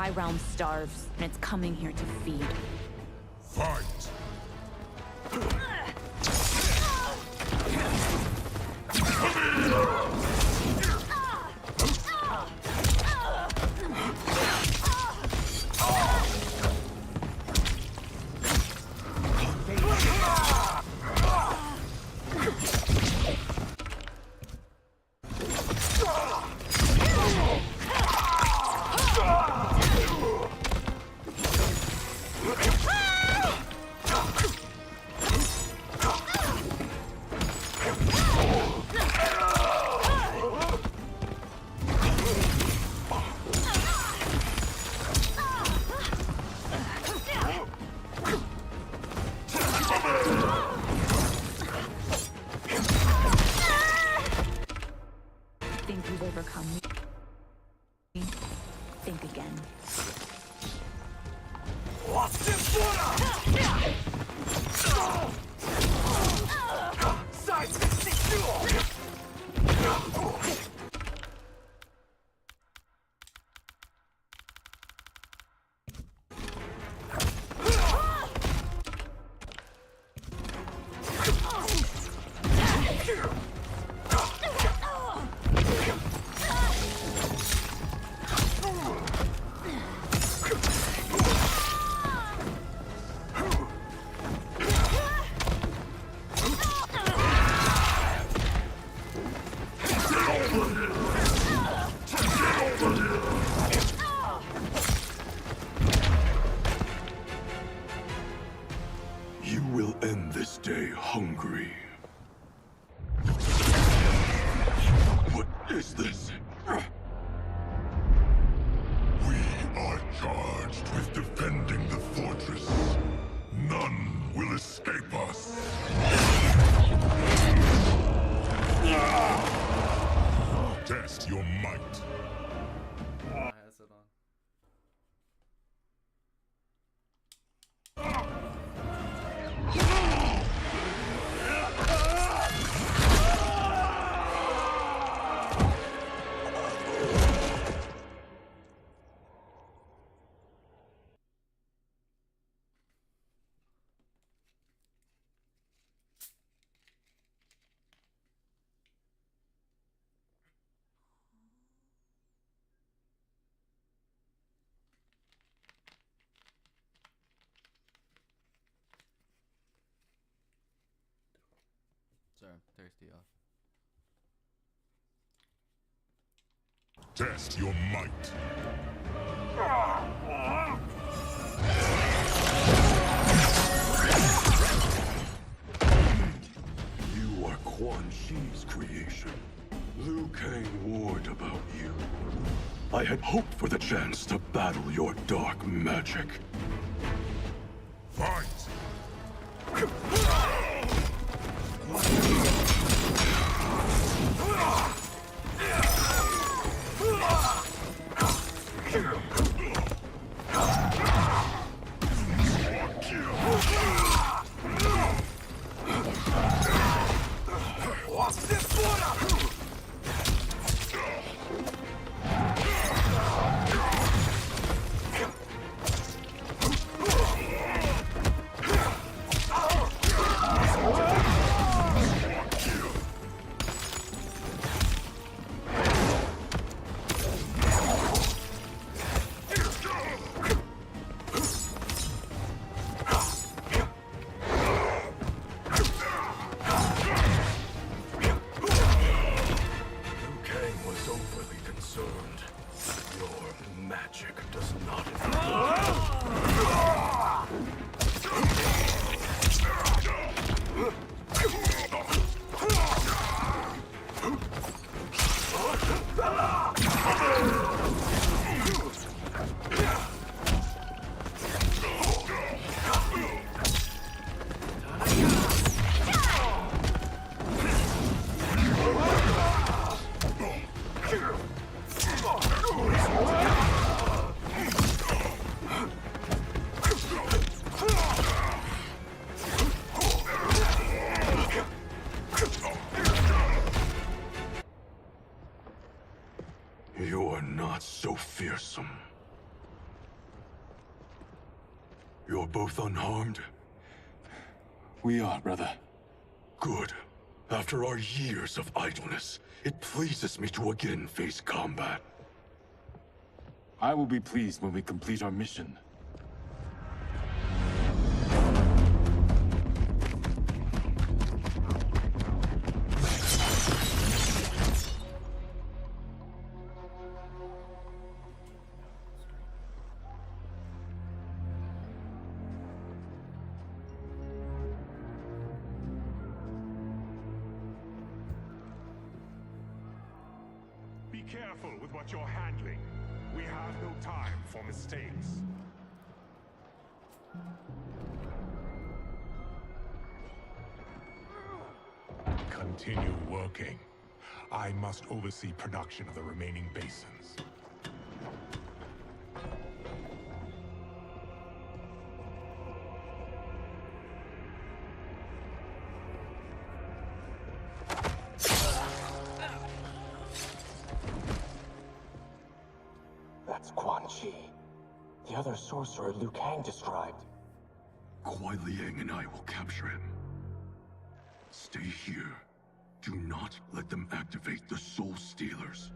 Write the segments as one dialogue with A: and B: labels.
A: My realm starves, and it's coming here to feed.
B: Fight!
A: Think you've overcome me? Think again.
C: You will end this day hungry. What is this?
B: We are charged with defending the fortress. None will escape us. Test your might.
D: Has it on. Sorry, I'm thirsty, y'all.
B: Test your might.
C: You are Quan Chi's creation. Liu Kang warned about you. I had hoped for the chance to battle your dark magic.
B: Fight!
C: You're not so fearsome. You're both unharmed?
E: We are, brother.
C: Good. After our years of idleness, it pleases me to again face combat.
E: I will be pleased when we complete our mission.
F: Be careful with what you're handling. We have no time for mistakes. Continue working. I must oversee production of the remaining basins.
G: That's Quan Chi. The other sorcerer Liu Kang described.
C: Kuai Liang and I will capture him. Stay here. Do not let them activate the Soul Stealers.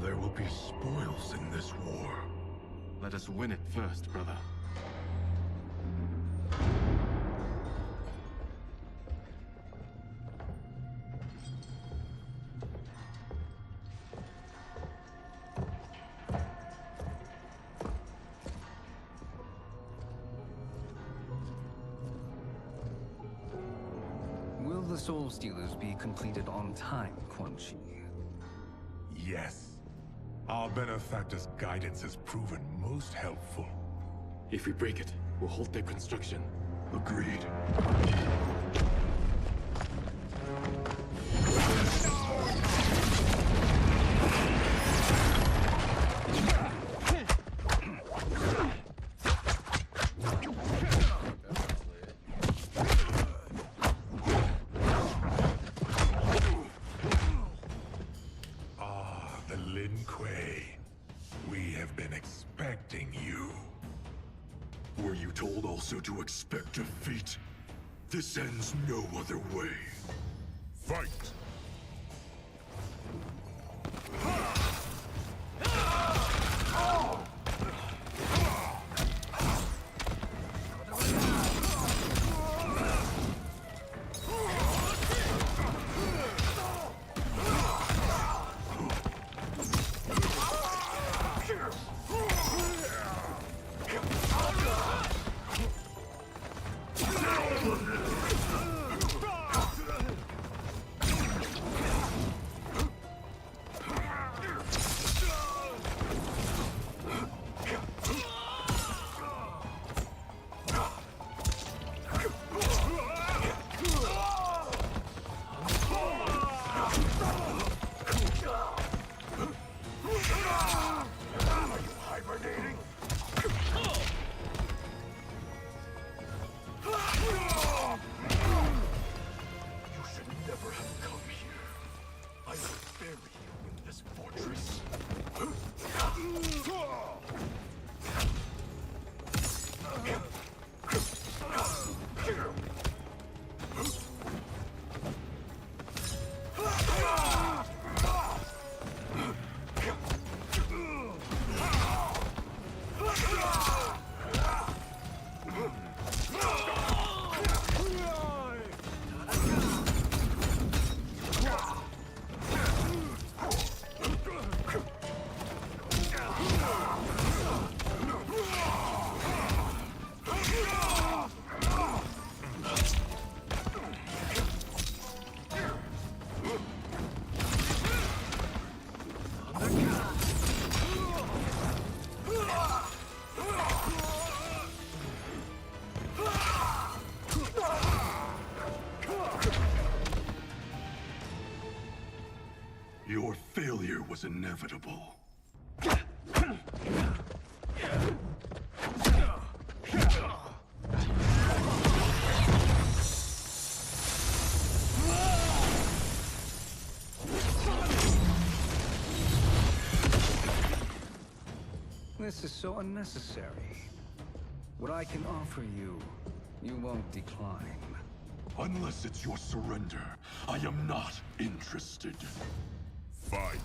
C: There will be spoils in this war.
E: Let us win it first, brother.
H: Will the Soul Stealers be completed on time, Quan Chi?
F: Yes. Our benefactor's guidance has proven most helpful.
E: If we break it, we'll halt their construction.
C: Agreed.
F: The Lin Kuei. We have been expecting you.
C: Were you told also to expect defeat? This ends no other way.
F: Fight!
C: Your failure was inevitable.
H: This is so unnecessary. What I can offer you, you won't decline.
C: Unless it's your surrender, I am not interested.
B: Fight.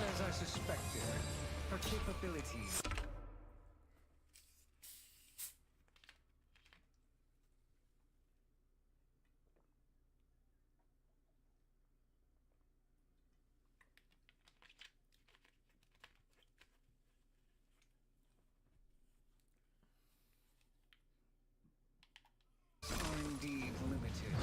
H: As I suspected, her capabilities... are indeed limited.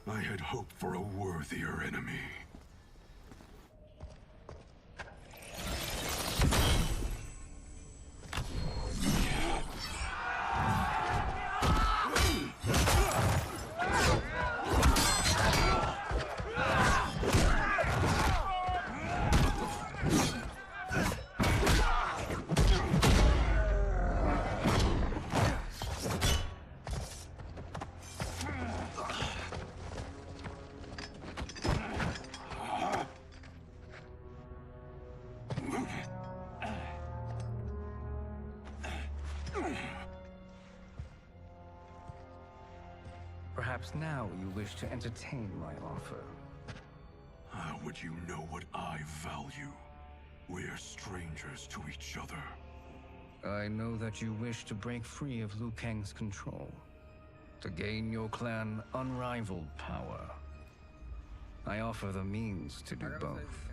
C: I had hoped for a worthier enemy.
H: Perhaps now you wish to entertain my offer.
C: How would you know what I value? We're strangers to each other.
H: I know that you wish to break free of Liu Kang's control, to gain your clan unrivaled power. I offer the means to do both.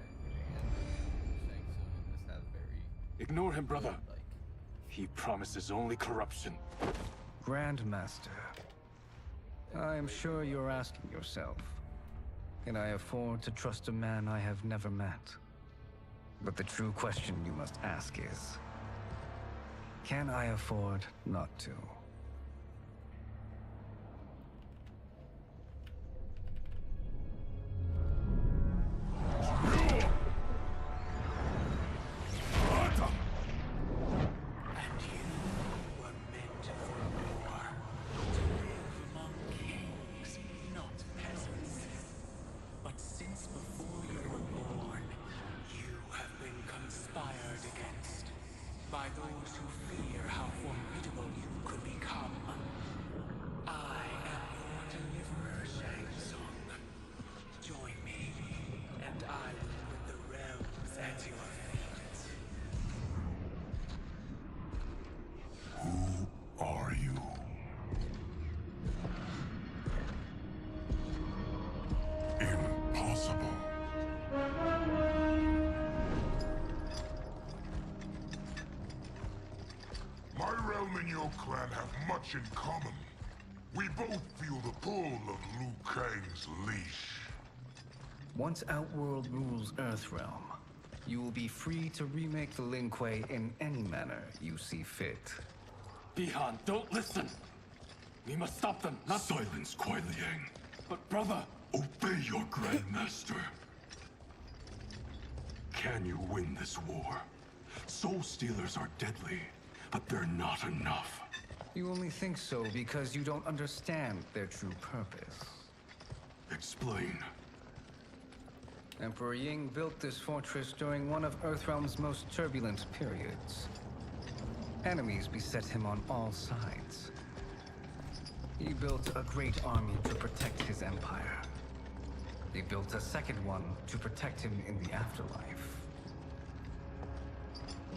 E: Ignore him, brother.
D: Like,
E: He promises only corruption.
H: Grandmaster, I am sure you're asking yourself, can I afford to trust a man I have never met? But the true question you must ask is, can I afford not to?
G: By those who fear how formidable you could become.
B: and your clan have much in common. We both feel the pull of Liu Kang's leash.
H: Once Outworld rules Earthrealm, you will be free to remake the Lin Kuei in any manner you see fit.
C: Bihan, don't listen! We must stop them, not— Silence, Kuai Liang.
D: But brother!
C: Obey your Grandmaster. Can you win this war? Soul Stealers are deadly, but they're not enough.
H: You only think so because you don't understand their true purpose.
C: Explain.
H: Emperor Ying built this fortress during one of Earthrealm's most turbulent periods. Enemies beset him on all sides. He built a great army to protect his empire. He built a second one to protect him in the afterlife.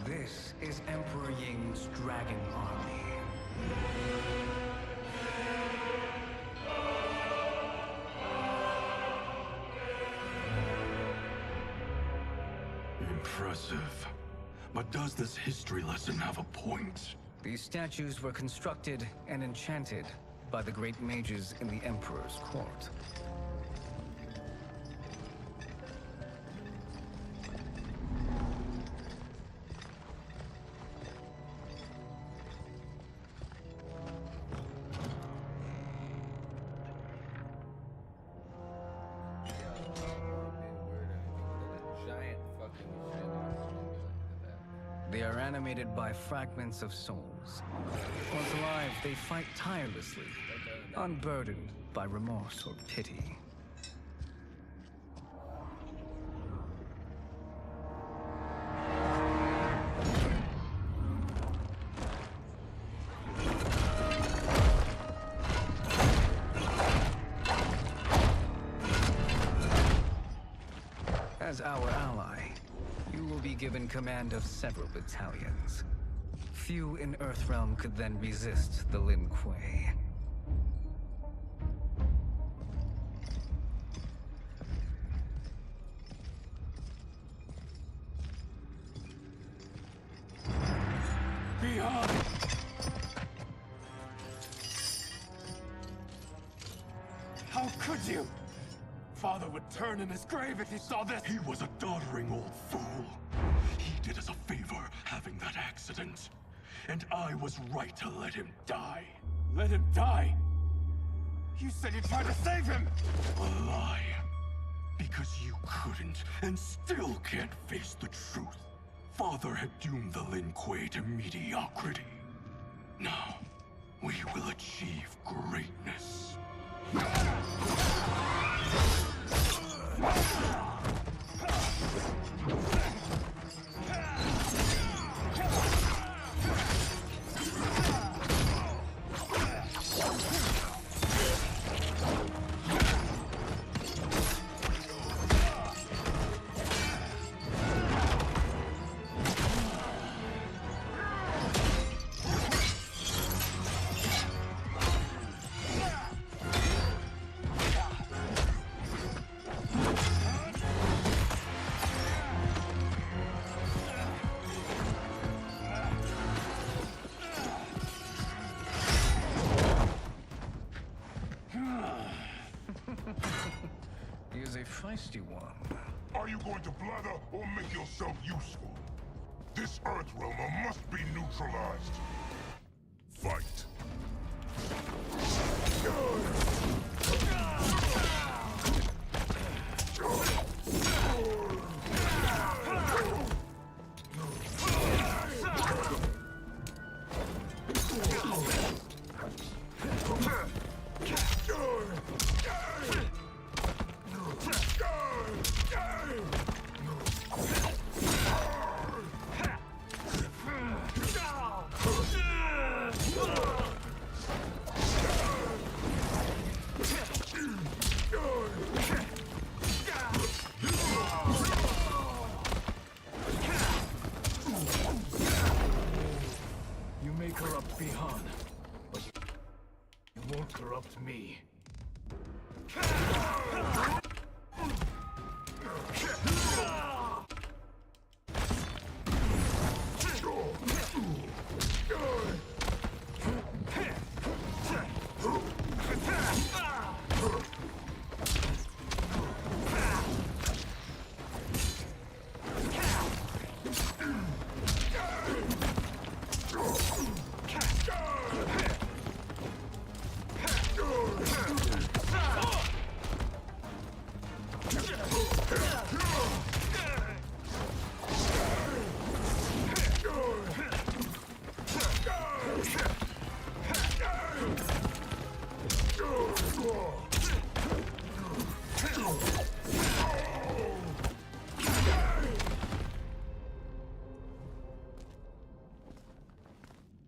H: This is Emperor Ying's Dragon Army.
C: Impressive. But does this history lesson have a point?
H: These statues were constructed and enchanted by the great mages in the Emperor's court. They are animated by fragments of souls. Once alive, they fight tirelessly, unburdened by remorse or pity. As our ally, you will be given command of several battalions. Few in Earthrealm could then resist the Lin Kuei.
C: Bihan!
E: How could you? Father would turn in his grave if he saw this.
C: He was a doddering old fool. He did us a favor having that accident. And I was right to let him die.
E: Let him die? You said you tried to save him!
C: A lie. Because you couldn't and still can't face the truth. Father had doomed the Lin Kuei to mediocrity. Now, we will achieve greatness.
H: He is a feisty one.
B: Are you going to blather or make yourself useful? This Earthrealmer must be neutralized. Fight.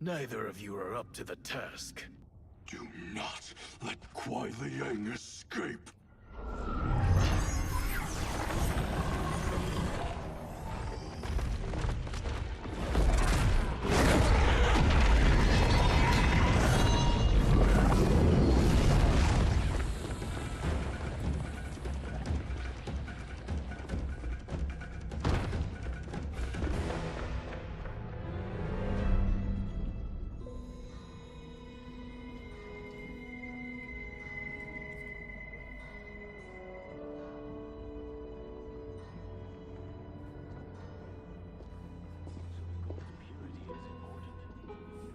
E: Neither of you are up to the task.
C: Do not let Kuai Liang escape.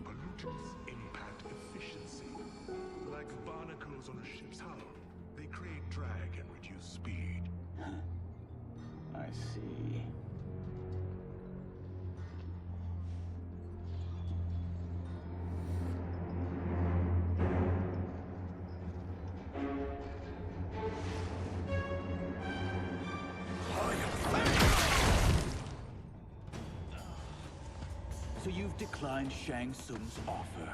F: Pollutants impact efficiency. Like barnacles on a ship's hull, they create drag and reduce speed.
G: I see.
I: So you've declined Shang Tsung's offer.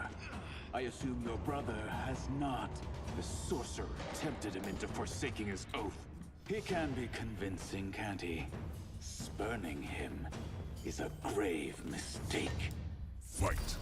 I: I assume your brother has not. The sorcerer tempted him into forsaking his oath. He can be convincing, can't he? Spurning him is a grave mistake.
B: Fight.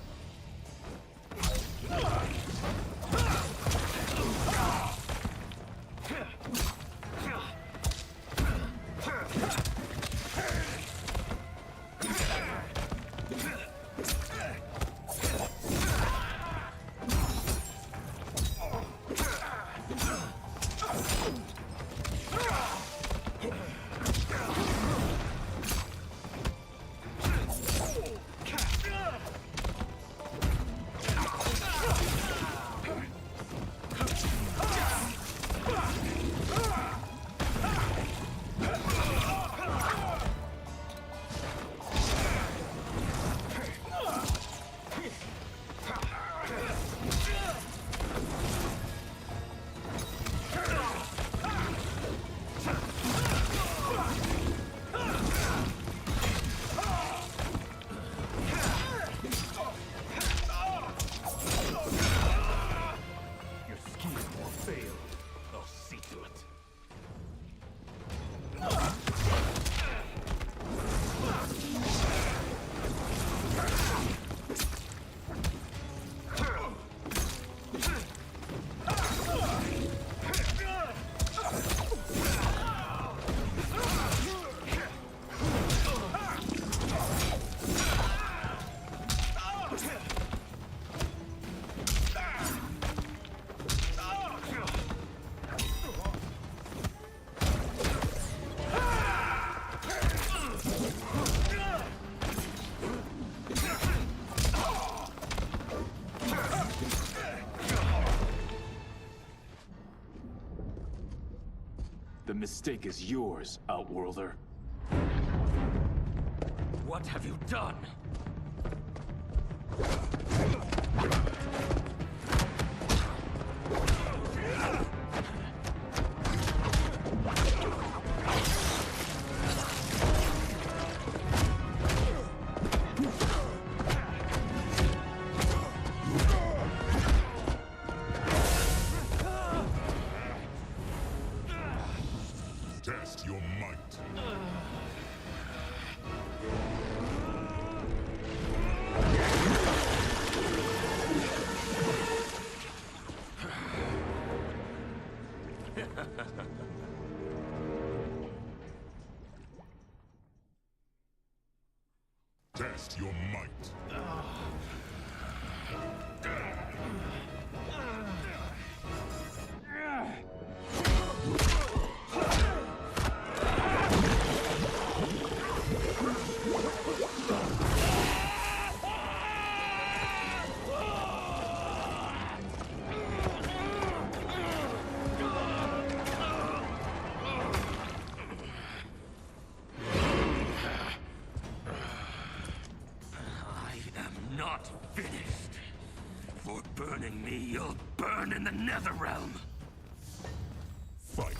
I: The mistake is yours, Outworlder.
E: What have you done?
B: Test your might. Test your might.
C: Netherrealm.
B: Fight.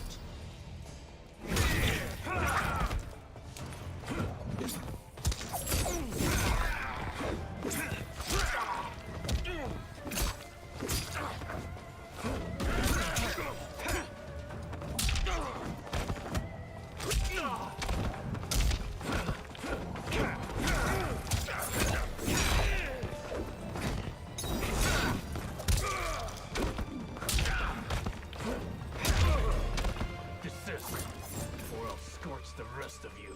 E: Desist, or I'll scorch the rest of you.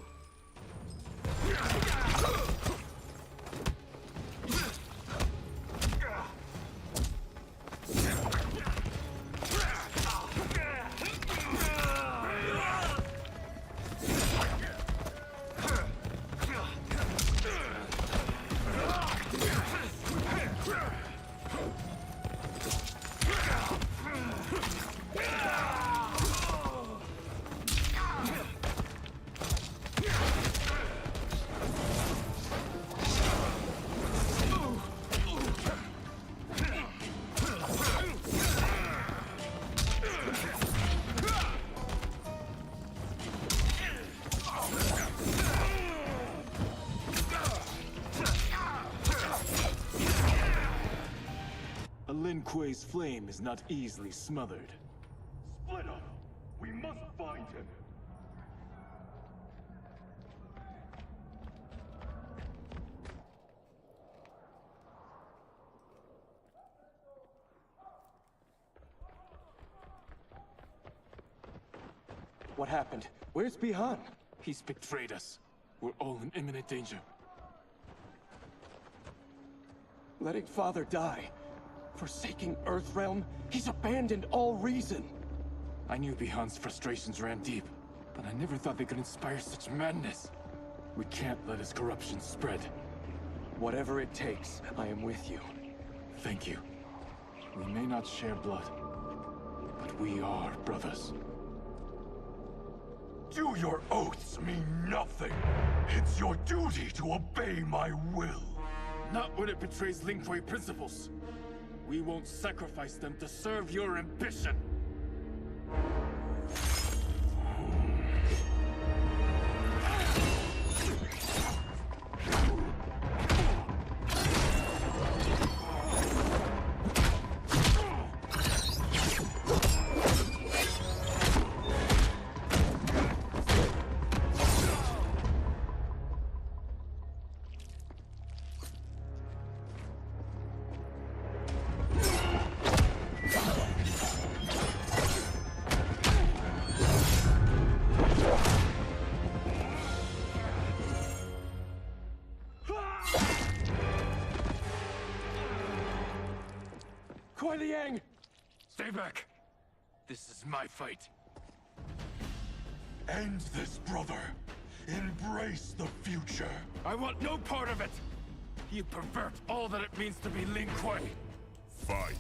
I: Lin Kuei's flame is not easily smothered.
C: Split up! We must find him!
I: What happened? Where's Bihan? He's betrayed us. We're all in imminent danger. Letting Father die. Forsaking Earthrealm, he's abandoned all reason. I knew Bihan's frustrations ran deep, but I never thought they could inspire such madness. We can't let his corruption spread. Whatever it takes, I am with you. Thank you. We may not share blood, but we are brothers.
C: Do your oaths mean nothing? It's your duty to obey my will.
I: Not when it betrays Lin Kuei principles. We won't sacrifice them to serve your ambition. Kuei Liang! Stay back! This is my fight.
C: End this, brother. Embrace the future.
I: I want no part of it! You pervert all that it means to be Lin Kuei!
B: Fight.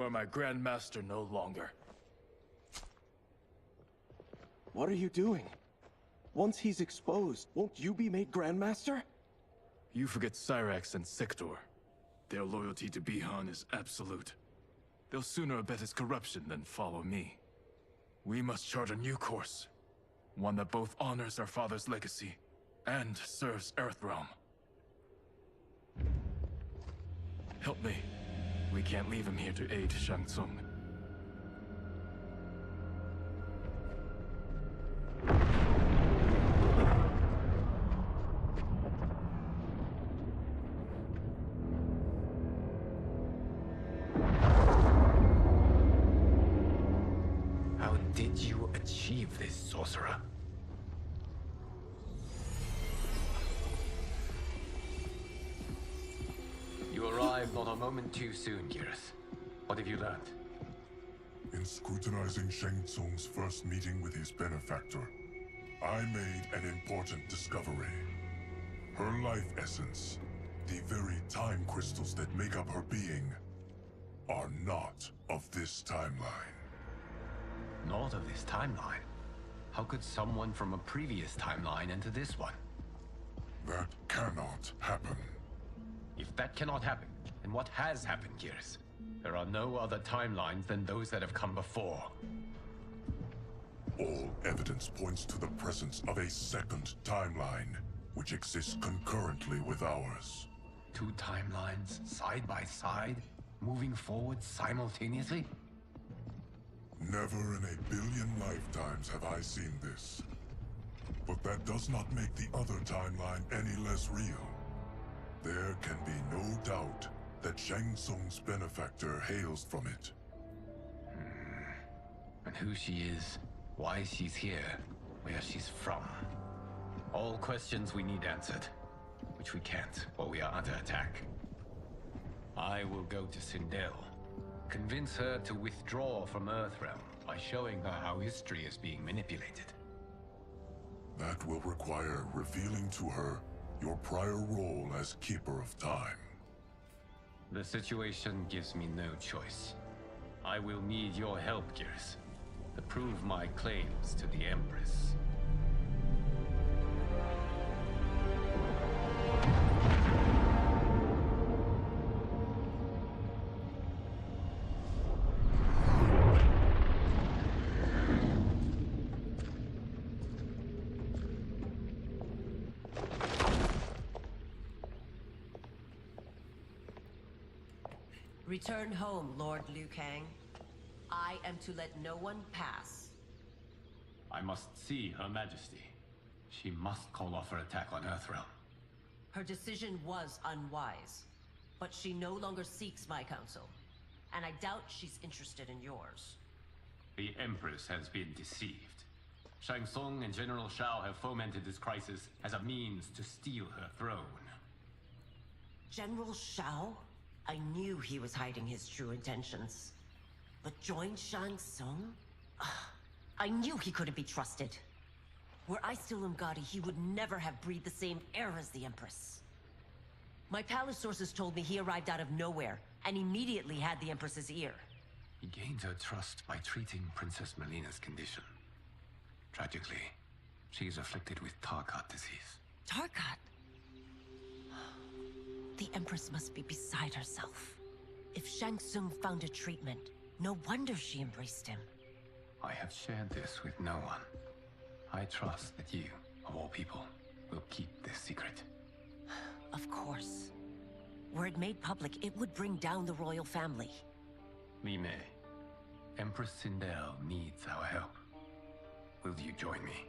E: You are my Grand Master no longer.
G: What are you doing? Once he's exposed, won't you be made Grandmaster?
E: You forget Cyrax and Sector. Their loyalty to Bihan is absolute. They'll sooner abet his corruption than follow me. We must chart a new course. One that both honors our father's legacy and serves Earthrealm. Help me. We can't leave him here to aid Shang Tsung.
C: How did you achieve this, sorcerer? You arrived not a moment too soon, Geras. What have you learned?
B: In scrutinizing Shang Tsung's first meeting with his benefactor, I made an important discovery. Her life essence, the very time crystals that make up her being, are not of this timeline.
C: Not of this timeline? How could someone from a previous timeline enter this one?
B: That cannot happen.
C: If that cannot happen, then what has happened, Geras? There are no other timelines than those that have come before.
B: All evidence points to the presence of a second timeline, which exists concurrently with ours.
C: Two timelines, side by side, moving forward simultaneously?
B: Never in a billion lifetimes have I seen this. But that does not make the other timeline any less real. There can be no doubt that Shang Tsung's benefactor hails from it.
C: And who she is, why she's here, where she's from. All questions we need answered, which we can't while we are under attack. I will go to Sindel, convince her to withdraw from Earthrealm by showing her how history is being manipulated.
B: That will require revealing to her your prior role as Keeper of Time.
C: The situation gives me no choice. I will need your help, Geras, to prove my claims to the Empress.
A: Return home, Lord Liu Kang. I am to let no one pass.
C: I must see Her Majesty. She must call off her attack on Earthrealm.
A: Her decision was unwise, but she no longer seeks my counsel, and I doubt she's interested in yours.
C: The Empress has been deceived. Shang Tsung and General Shao have fomented this crisis as a means to steal her throne.
A: General Shao? I knew he was hiding his true intentions. But join Shang Tsung? I knew he couldn't be trusted. Were I still Umgadi, he would never have breathed the same air as the Empress. My palace sources told me he arrived out of nowhere, and immediately had the Empress's ear.
C: He gained her trust by treating Princess Melina's condition. Tragically, she is afflicted with Tarkat disease.
A: Tarkat? The Empress must be beside herself. If Shang Tsung found a treatment, no wonder she embraced him.
C: I have shared this with no one. I trust that you, of all people, will keep this secret.
A: Of course. Were it made public, it would bring down the royal family.
C: Li Mei, Empress Sindel needs our help. Will you join me?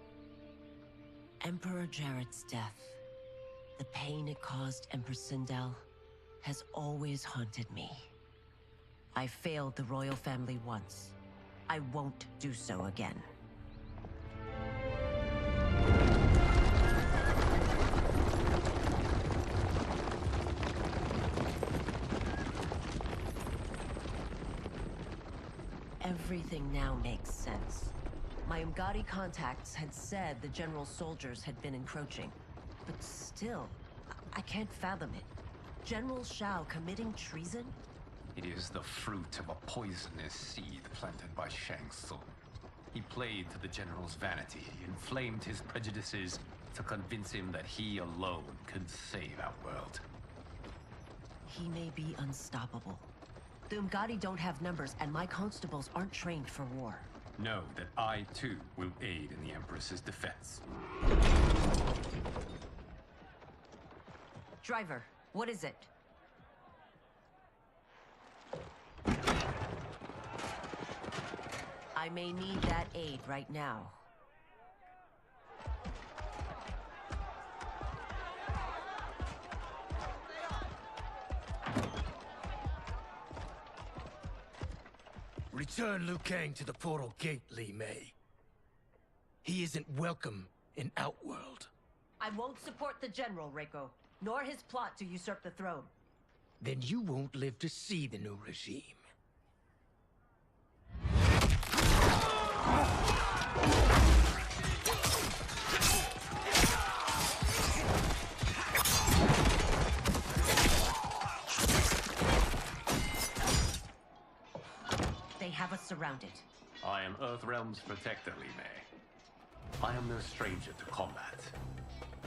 A: Emperor Jared's death, the pain it caused Empress Sindel, has always haunted me. I failed the royal family once. I won't do so again. Everything now makes sense. My Umgadi contacts had said the general soldiers had been encroaching. But still, I can't fathom it. General Shao committing treason?
J: It is the fruit of a poisonous seed planted by Shang Tsung. He played to the General's vanity, inflamed his prejudices to convince him that he alone could save our world.
A: He may be unstoppable. The Umgadi don't have numbers, and my constables aren't trained for war.
J: Know that I, too, will aid in the Empress's defense.
A: Driver, what is it? I may need that aid right now.
K: Return Liu Kang to the portal gate, Li Mei. He isn't welcome in Outworld.
A: I won't support the General, Reiko, nor his plot to usurp the throne.
K: Then you won't live to see the new regime.
A: They have us surrounded.
J: I am Earthrealm's protector, Li Mei. I am no stranger to combat.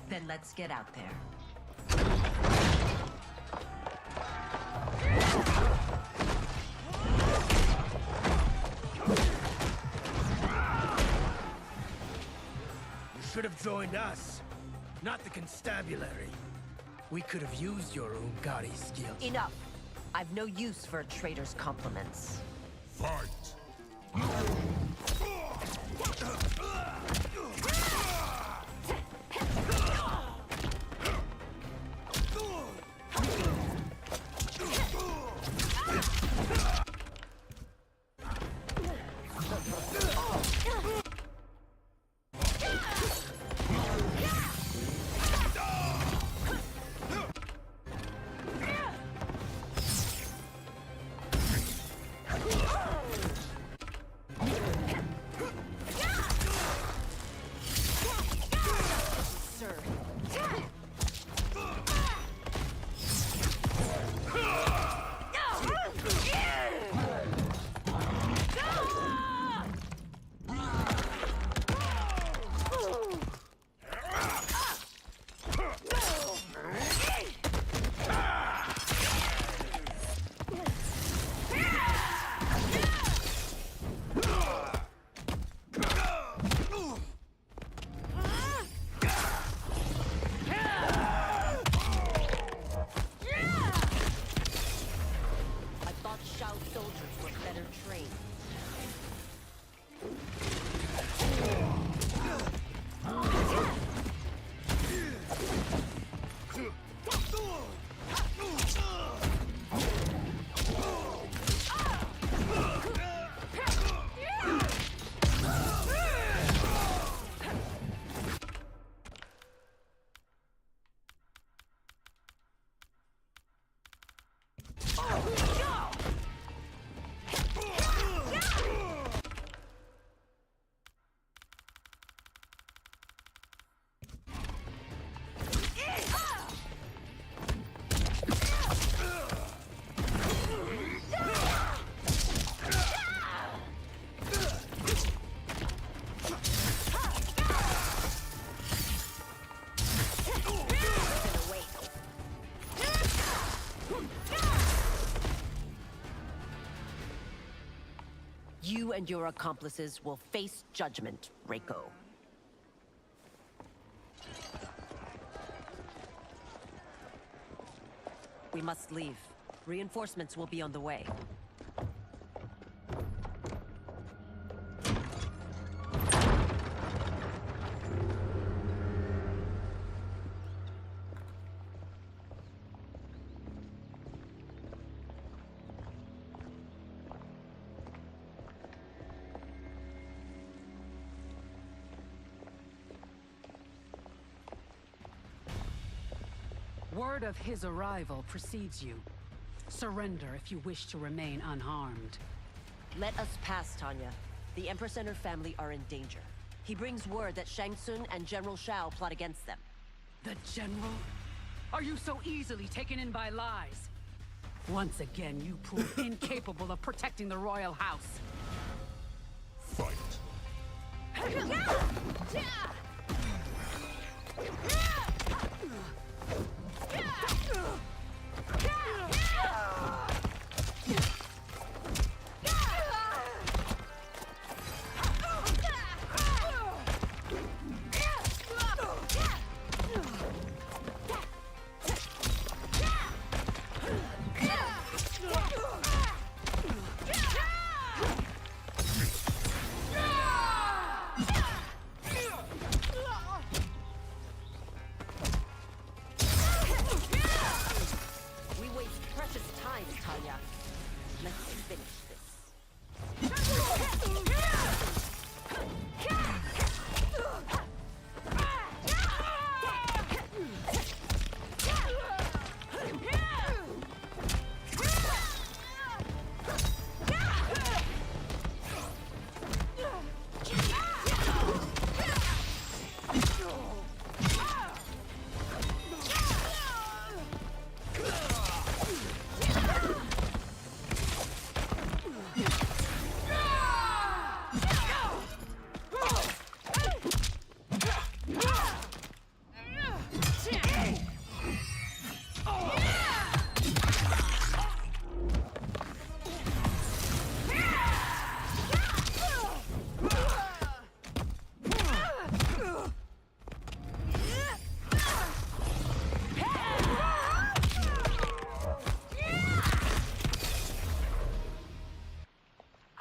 A: Then let's get out there.
K: You should have joined us, not the constabulary. We could have used your Umgadi skills.
A: Enough! I've no use for a traitor's compliments.
B: Fight!
A: You and your accomplices will face judgment, Reiko. We must leave. Reinforcements will be on the way.
L: Word of his arrival precedes you. Surrender if you wish to remain unharmed.
A: Let us pass, Tanya. The Empress and her family are in danger. He brings word that Shang Tsung and General Shao plot against them.
L: The General? Are you so easily taken in by lies? Once again, you prove incapable of protecting the royal house.
B: Fight.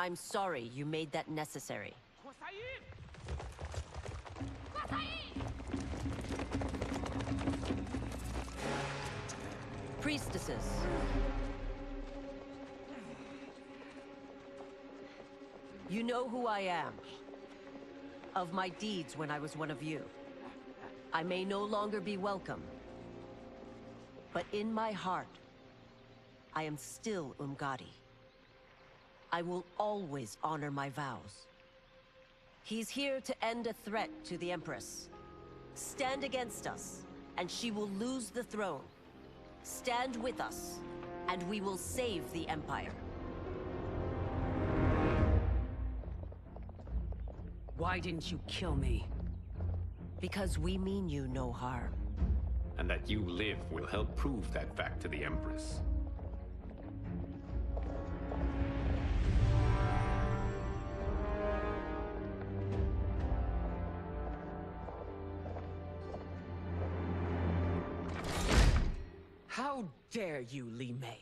A: I'm sorry you made that necessary. Priestesses. You know who I am. Of my deeds when I was one of you. I may no longer be welcome. But in my heart, I am still Umgadi. I will always honor my vows. He's here to end a threat to the Empress. Stand against us, and she will lose the throne. Stand with us, and we will save the Empire.
L: Why didn't you kill me?
A: Because we mean you no harm.
J: And that you live will help prove that fact to the Empress.
M: How dare you, Li Mei?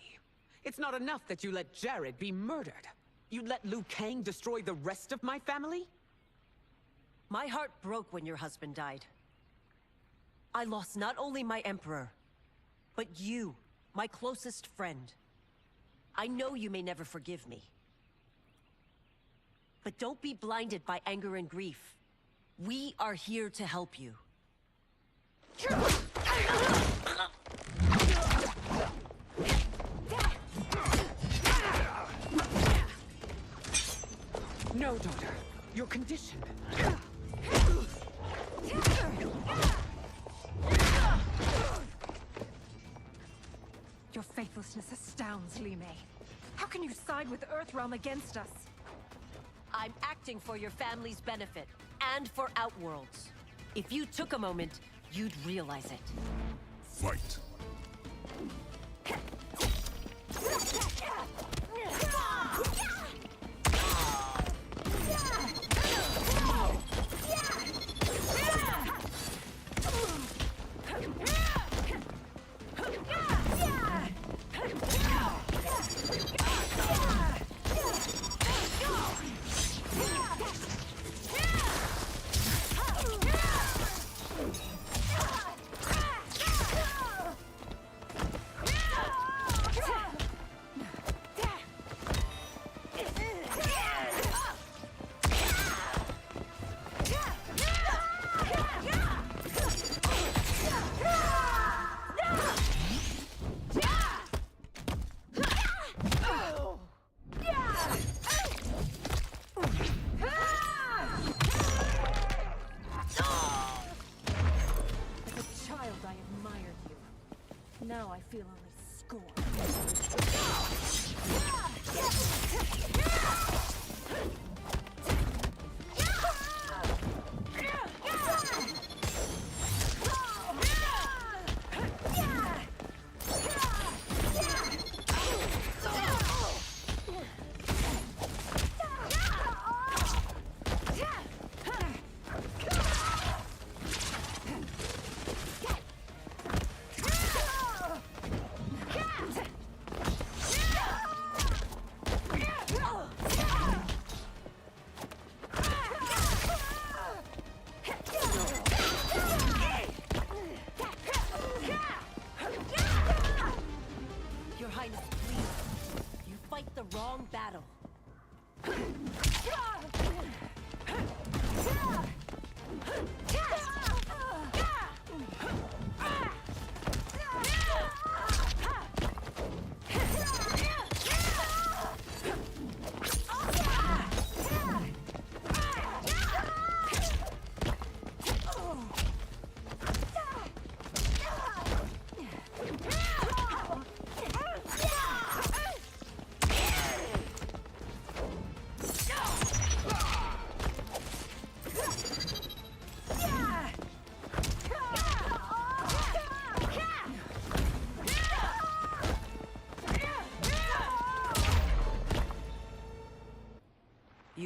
M: It's not enough that you let Jared be murdered. You'd let Liu Kang destroy the rest of my family?
A: My heart broke when your husband died. I lost not only my Emperor, but you, my closest friend. I know you may never forgive me. But don't be blinded by anger and grief. We are here to help you.
M: No, daughter. Your condition.
N: Your faithlessness astounds, Li Mei. How can you side with Earthrealm against us?
A: I'm acting for your family's benefit, and for Outworld's. If you took a moment, you'd realize it.
B: Fight.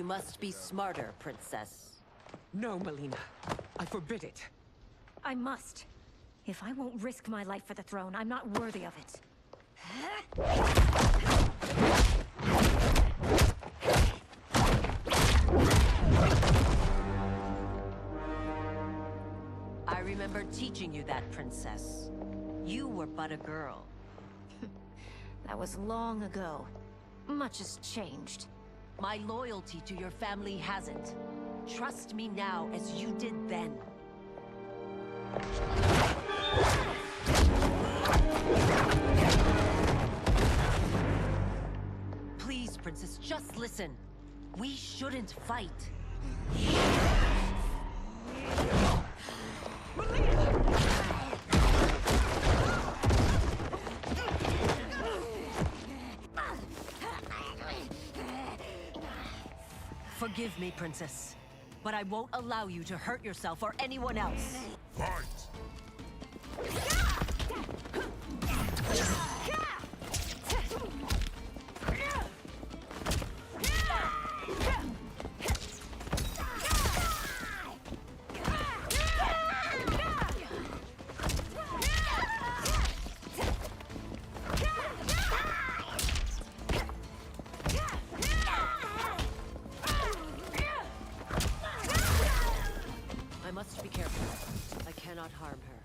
A: must be smarter, Princess.
M: No, Melina. I forbid it.
N: I must. If I won't risk my life for the throne, I'm not worthy of it.
A: I remember teaching you that, Princess. You were but a girl.
N: That was long ago. Much has changed.
A: My loyalty to your family hasn't. Trust me now as you did then. Please, Princess, just listen. We shouldn't fight. Forgive me, Princess, but I won't allow you to hurt yourself or anyone else.
B: Fight!
A: I must be careful. I cannot harm her.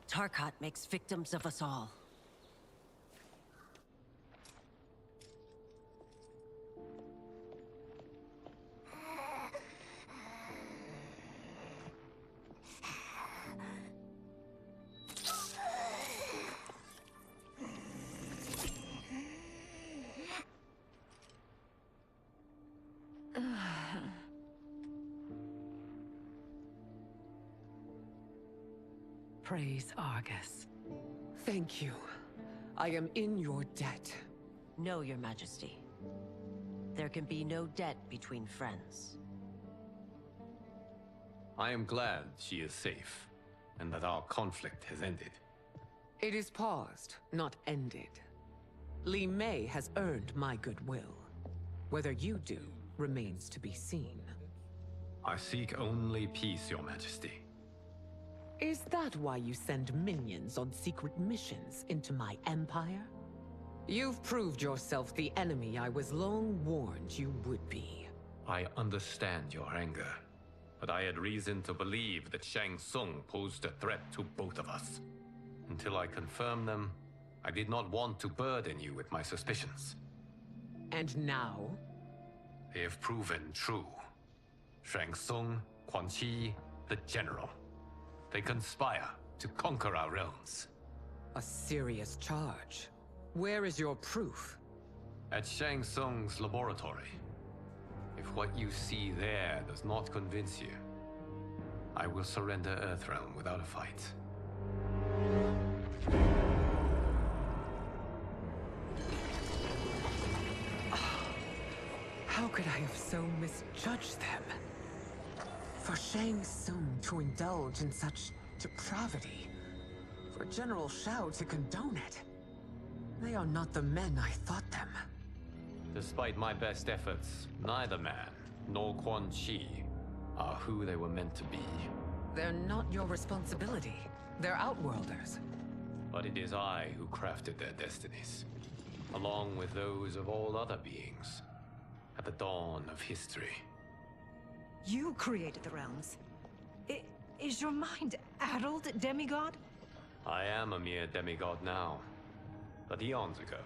A: Tarkat makes victims of us all.
M: Praise Argus. Thank you. I am in your debt.
A: No, Your Majesty. There can be no debt between friends.
J: I am glad she is safe, and that our conflict has ended.
M: It is paused, not ended. Li Mei has earned my goodwill. Whether you do remains to be seen.
J: I seek only peace, Your Majesty.
M: Is that why you send minions on secret missions into my empire? You've proved yourself the enemy I was long warned you would be.
J: I understand your anger, but I had reason to believe that Shang Tsung posed a threat to both of us. Until I confirmed them, I did not want to burden you with my suspicions.
M: And now?
J: They have proven true. Shang Tsung, Quan Chi, the General. They conspire to conquer our realms.
M: A serious charge. Where is your proof?
J: At Shang Tsung's laboratory. If what you see there does not convince you, I will surrender Earthrealm without a fight.
M: How could I have so misjudged them? For Shang Tsung to indulge in such depravity, for General Shao to condone it, they are not the men I thought them.
J: Despite my best efforts, neither man nor Quan Chi are who they were meant to be.
M: They're not your responsibility. They're Outworlders.
J: But it is I who crafted their destinies, along with those of all other beings, at the dawn of history.
N: You created the realms. Is your mind addled, demigod?
J: I am a mere demigod now. But eons ago,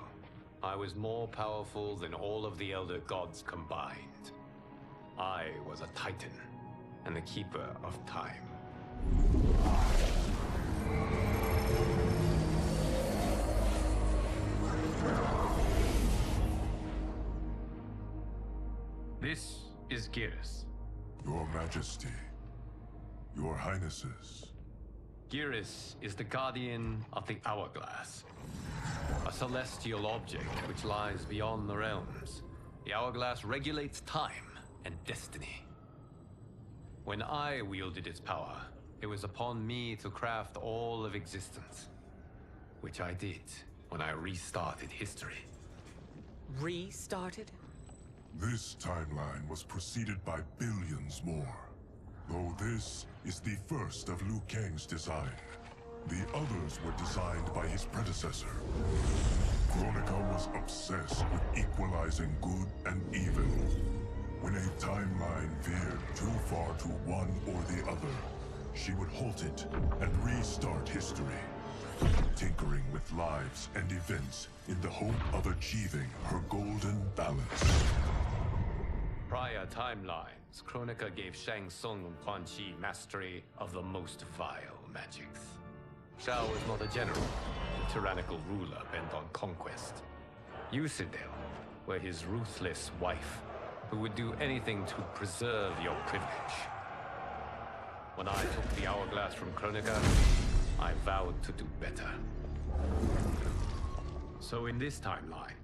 J: I was more powerful than all of the Elder Gods combined. I was a Titan, and the Keeper of Time. This is Geras.
B: Your Majesty. Your Highnesses.
J: Geras is the guardian of the Hourglass. A celestial object which lies beyond the realms. The Hourglass regulates time and destiny. When I wielded its power, it was upon me to craft all of existence. Which I did when I restarted history.
M: Restarted?
B: This timeline was preceded by billions more. Though this is the first of Liu Kang's design. The others were designed by his predecessor. Kronika was obsessed with equalizing good and evil. When a timeline veered too far to one or the other, she would halt it and restart history, tinkering with lives and events in the hope of achieving her golden balance.
J: Prior timelines, Kronika gave Shang Tsung and Quan Chi mastery of the most vile magics. Shao was not a general, a tyrannical ruler bent on conquest. You, Sindel, were his ruthless wife, who would do anything to preserve your privilege. When I took the Hourglass from Kronika, I vowed to do better. So in this timeline,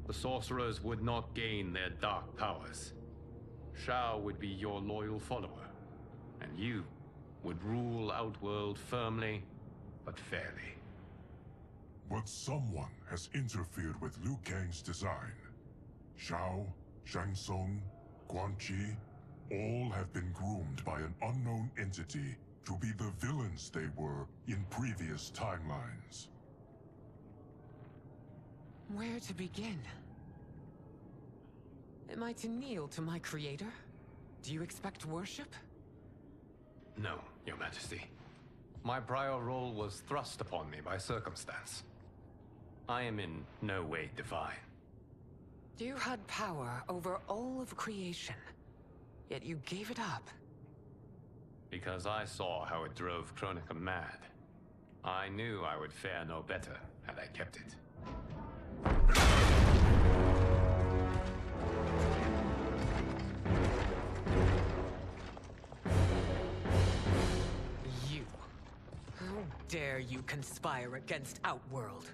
J: the sorcerers would not gain their dark powers. Shao would be your loyal follower, and you would rule Outworld firmly, but fairly.
B: But someone has interfered with Liu Kang's design. Shao, Shang Tsung, Quan Chi, all have been groomed by an unknown entity to be the villains they were in previous timelines.
M: Where to begin? Am I to kneel to my creator? Do you expect worship?
J: No, Your Majesty. My prior role was thrust upon me by circumstance. I am in no way divine.
M: You had power over all of creation, yet you gave it up.
J: Because I saw how it drove Kronika mad. I knew I would fare no better had I kept it.
M: How dare you conspire against Outworld?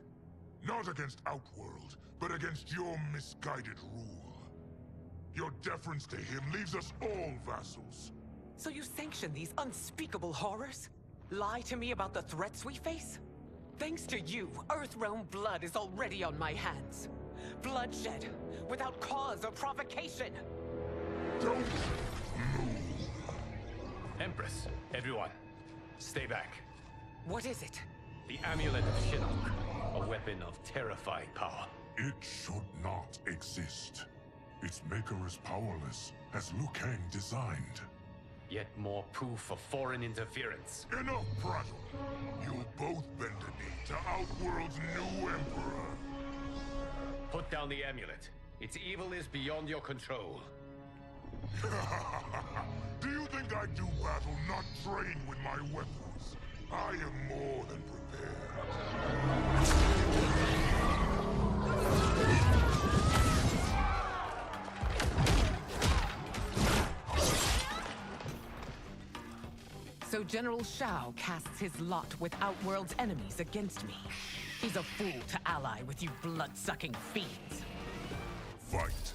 B: Not against Outworld, but against your misguided rule. Your deference to him leaves us all vassals.
M: So you sanction these unspeakable horrors? Lie to me about the threats we face? Thanks to you, Earthrealm blood is already on my hands. Bloodshed, without cause or provocation.
B: Don't move.
J: Empress, everyone, stay back.
M: What is it?
J: The Amulet of Shinnok, a weapon of terrifying power.
B: It should not exist. Its maker is powerless, as Liu Kang designed.
J: Yet more proof of foreign interference.
B: Enough prattle! You'll both bend a knee to Outworld's new emperor.
J: Put down the amulet. Its evil is beyond your control.
B: Do you think I do battle not trained with my weapons? I am more than prepared.
M: So General Shao casts his lot with Outworld's enemies against me. He's a fool to ally with you blood-sucking fiends.
B: Fight.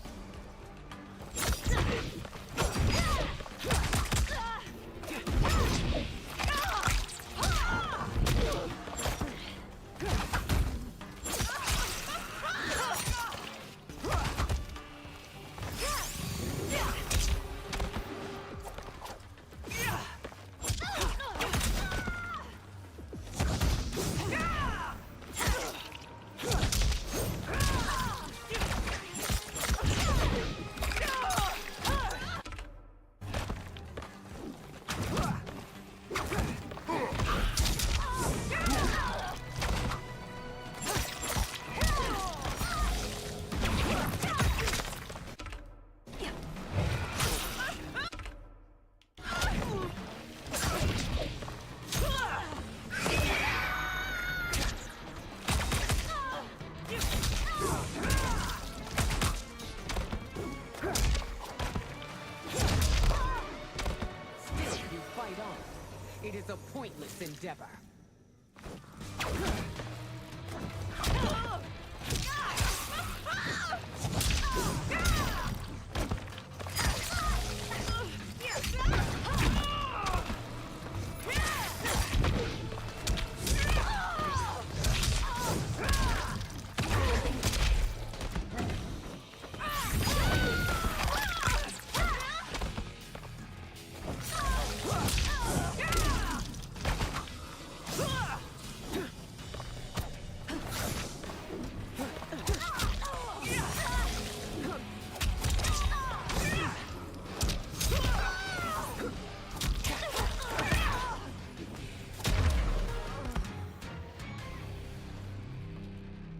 M: Still, you fight on. It is a pointless endeavor.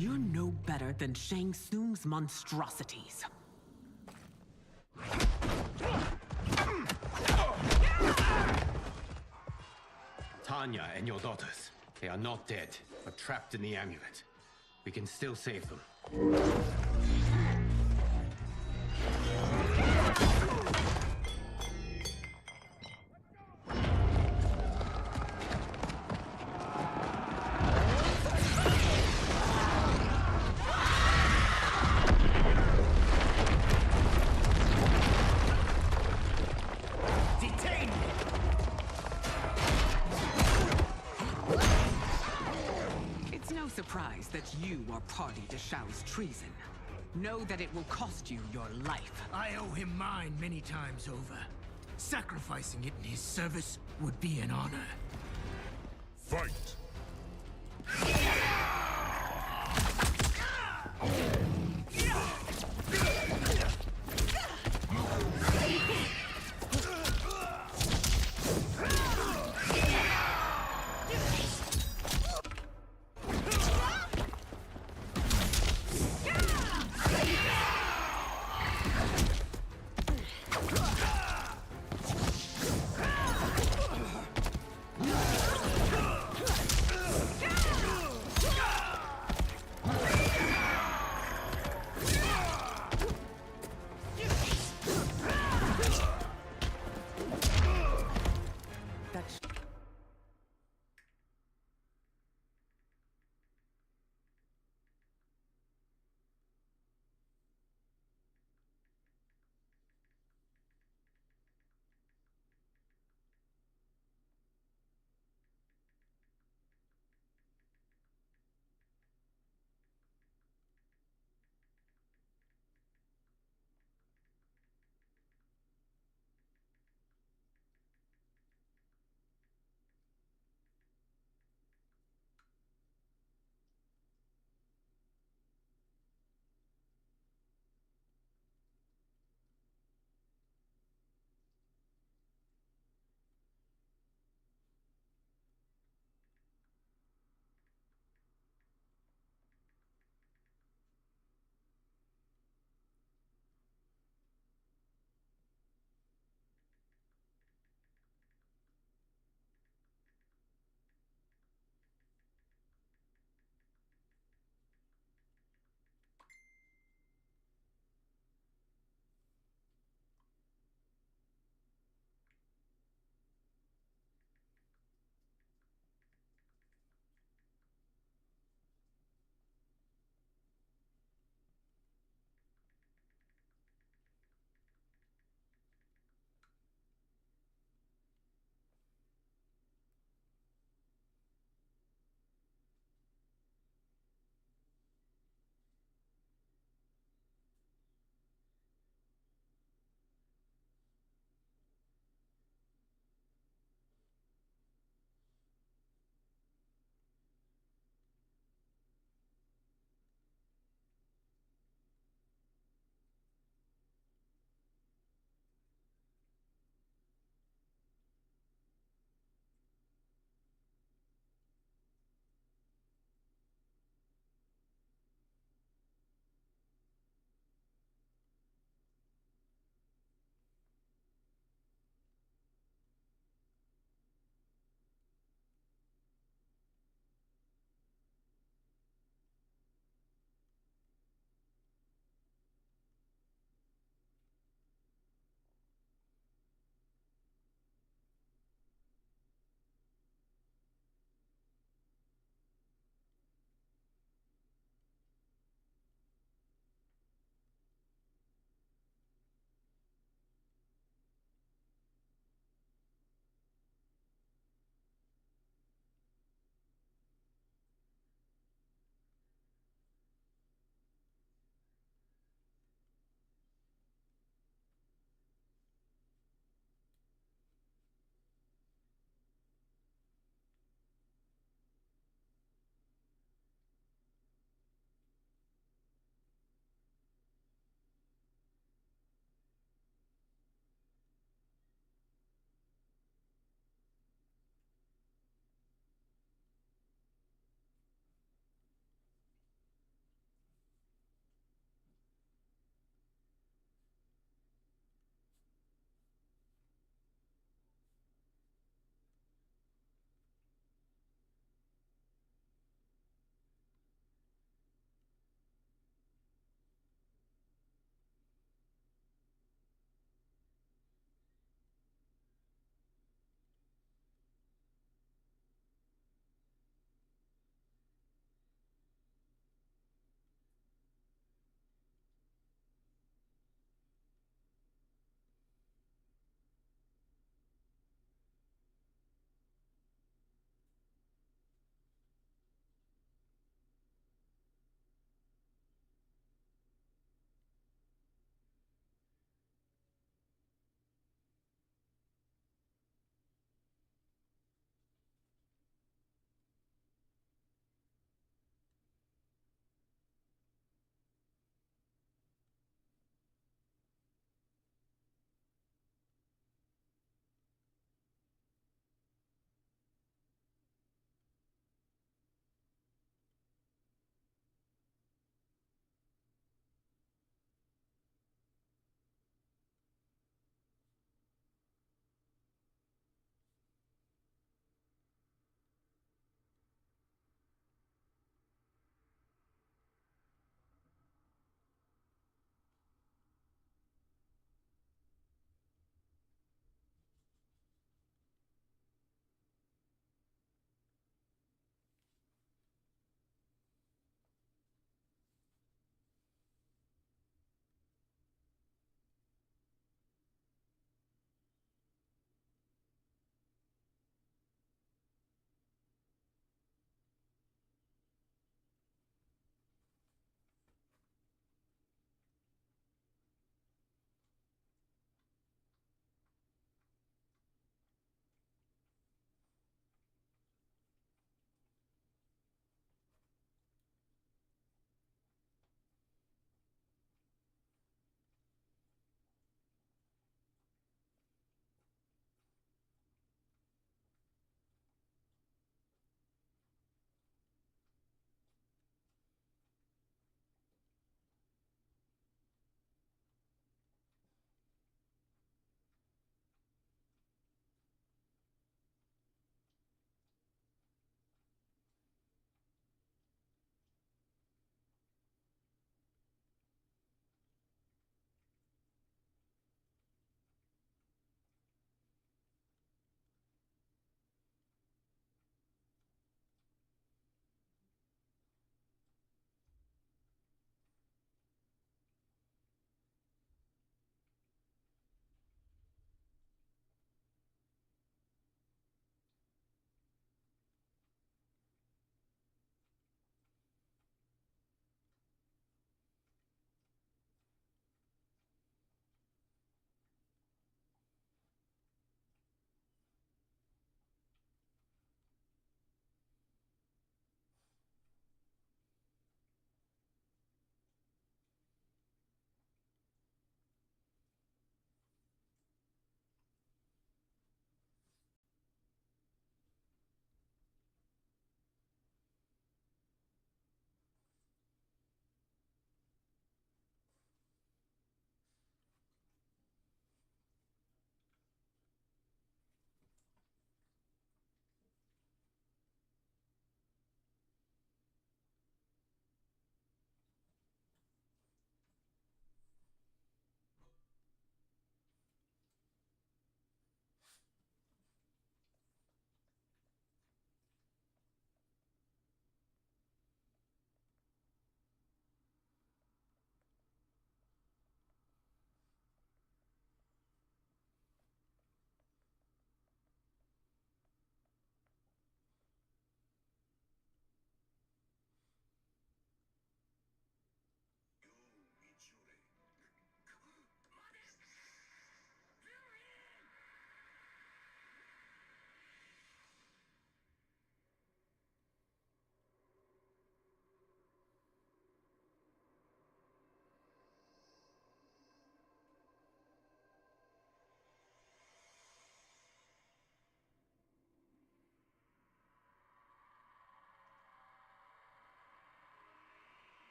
M: You're no better than Shang Tsung's monstrosities.
J: Tanya and your daughters, they are not dead, but trapped in the amulet. We can still save them.
K: Detain me!
M: It's no surprise that you are party to Shao's treason. Know that it will cost you your life.
K: I owe him mine many times over. Sacrificing it in his service would be an honor.
B: Fight!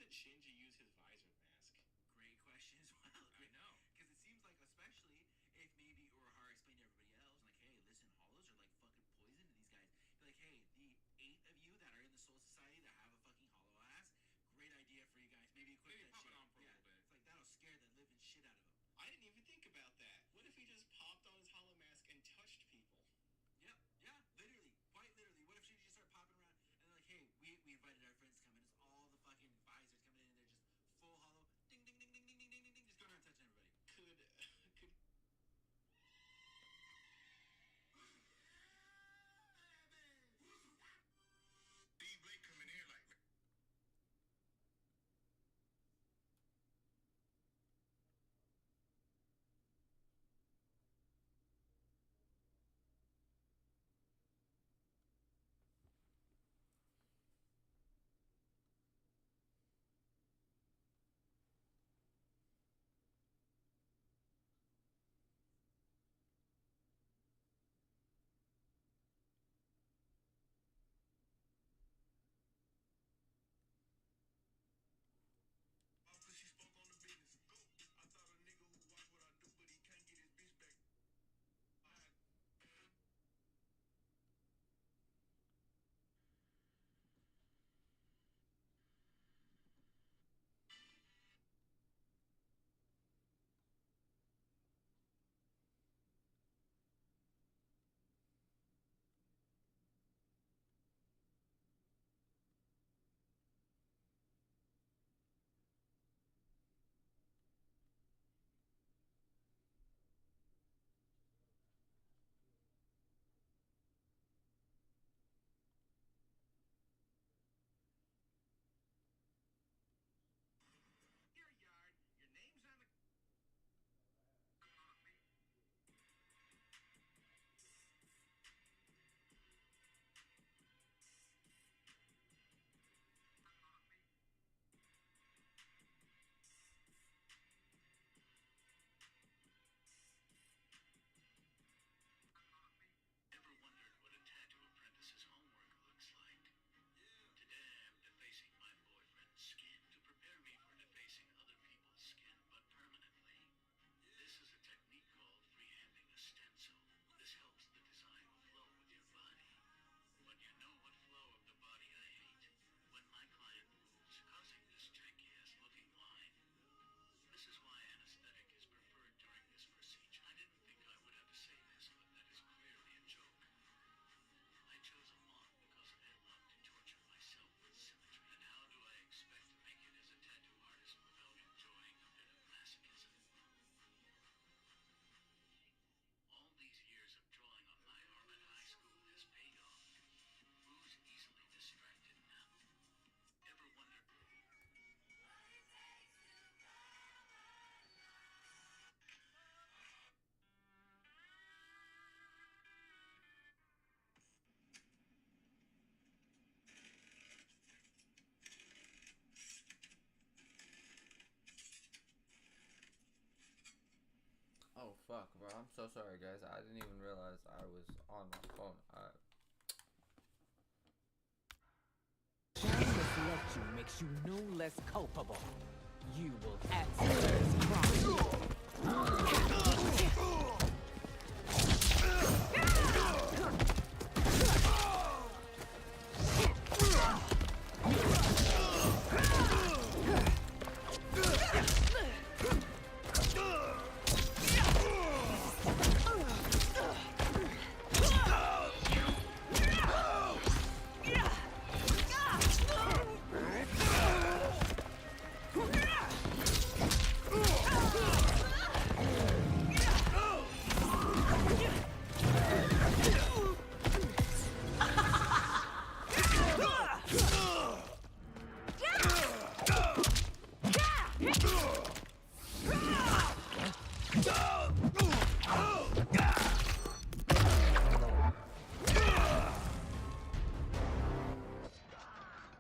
O: did Shinji use his visor mask?
P: Great question as well.
O: I know.
P: Because it seems like, especially if maybe Urahara explained to everybody else, like, hey, listen, hollows are like fucking poison to these guys. Be like, hey, the 8 of you that are in the Soul Society that have a fucking hollow ass, great idea for you guys. Maybe equip that
O: pop
P: shit.
O: it on for a little bit.
P: It's like, that'll scare the living shit out of them.
O: I didn't even think about that. What if he just popped on his hollow mask and touched people?
P: Yep, yeah, literally, quite literally. What if she just started popping around and they're like, hey, we invited our friends to come in. It's all the fucking visors coming in and they're just full hollow. Ding, ding, ding, ding, ding, ding, ding, ding, ding. Just going around touching everybody.
O: Could
F: Steve Blake coming here like because she spoke on the business. Go. I thought a nigga who watch what I do, but he can't get his bitch back. Your yard, your name's on the
Q: Ever wondered what a tattoo apprentice's homework looks like? Today I'm defacing my boyfriend's skin to prepare me for defacing other people's skin, but permanently. This is a technique called freehanding a stencil. This helps the design flow with your body. But you know what flow of the body I hate? When my client moves, causing this janky-ass looking line. This is why anesthetic is preferred during this procedure. I didn't think I would have to say this, but that is clearly a joke. I chose a moth because I love to torture myself with symmetry. And how do I expect to make it as a tattoo artist without enjoying a bit of masochism? All these years of drawing on my arm at high school has paid off. Who's easily distracted now? Ever wonder?
D: Oh fuck, bro. I'm so sorry, guys. I didn't even realize I was on my phone.
M: Shameless lecture makes you no less culpable. You will answer this crime.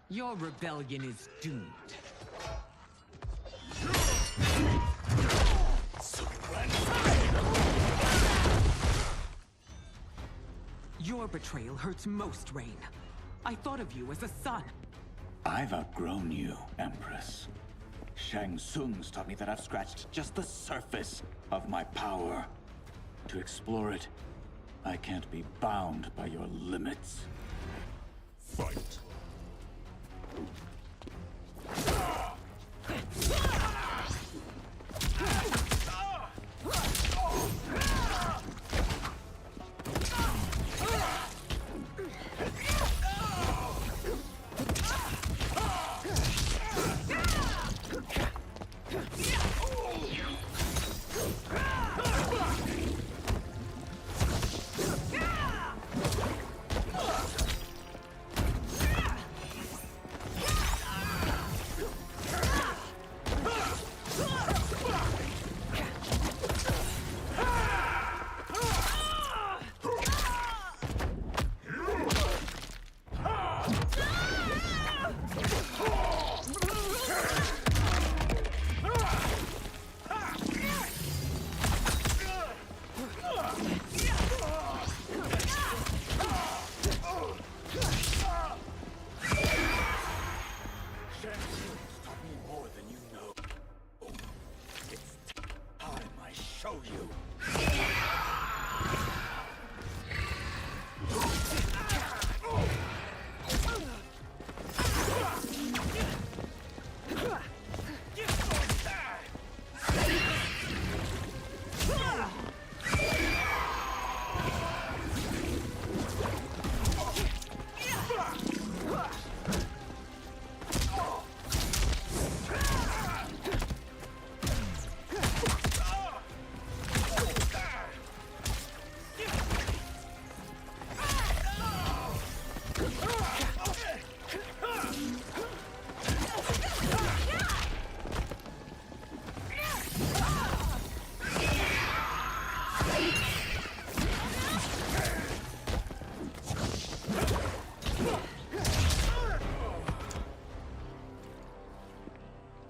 M: Your rebellion is doomed. Your betrayal hurts most, Rain. I thought of you as a son.
I: I've outgrown you, Empress. Shang Tsung's taught me that I've scratched just the surface of my power. To explore it, I can't be bound by your limits.
B: Fight.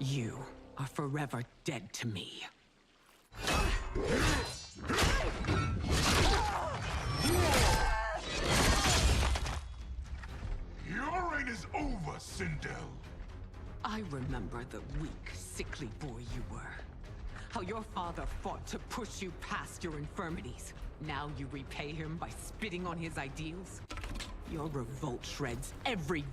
M: You are forever dead to me.
B: Your reign is over, Sindel.
M: I remember the weak, sickly boy you were. How your father fought to push you past your infirmities. Now you repay him by spitting on his ideals? Your revolt shreds every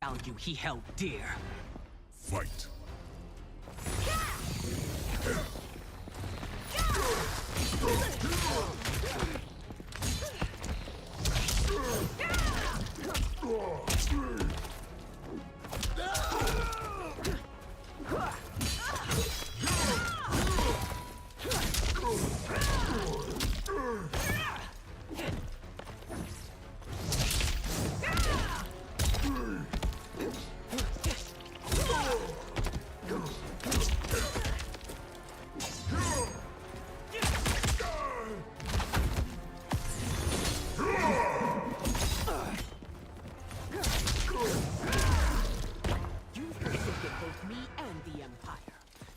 L: Found you, he held dear.
B: Fight.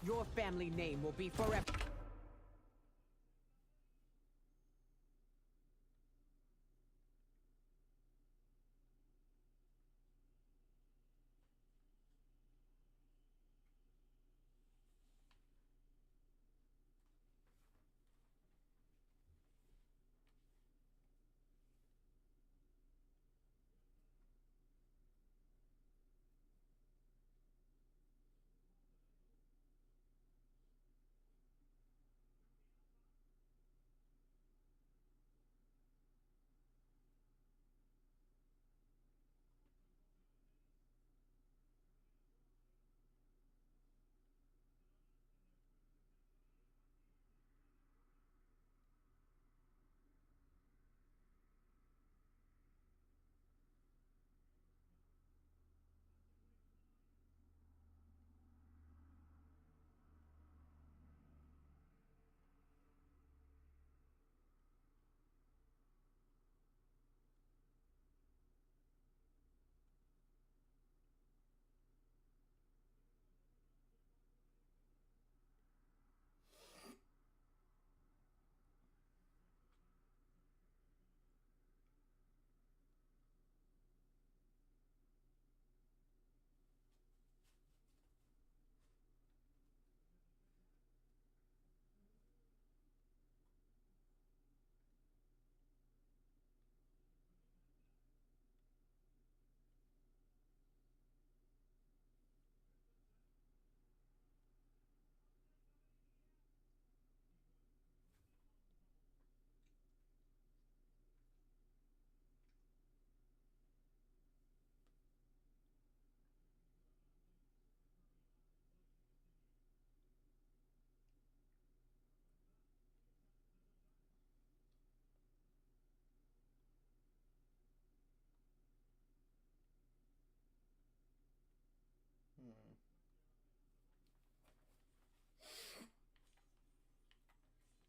M: Your family name will be forever.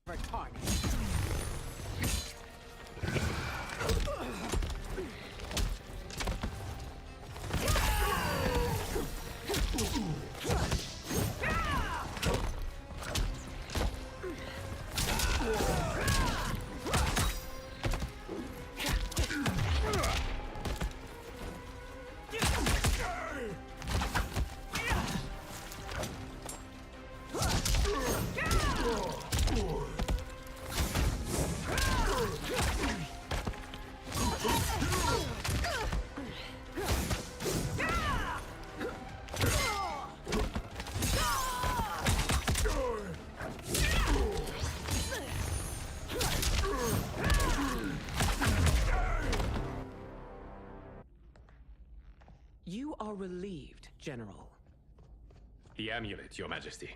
M: Retarded.
R: You are relieved, General.
S: The amulet, Your Majesty.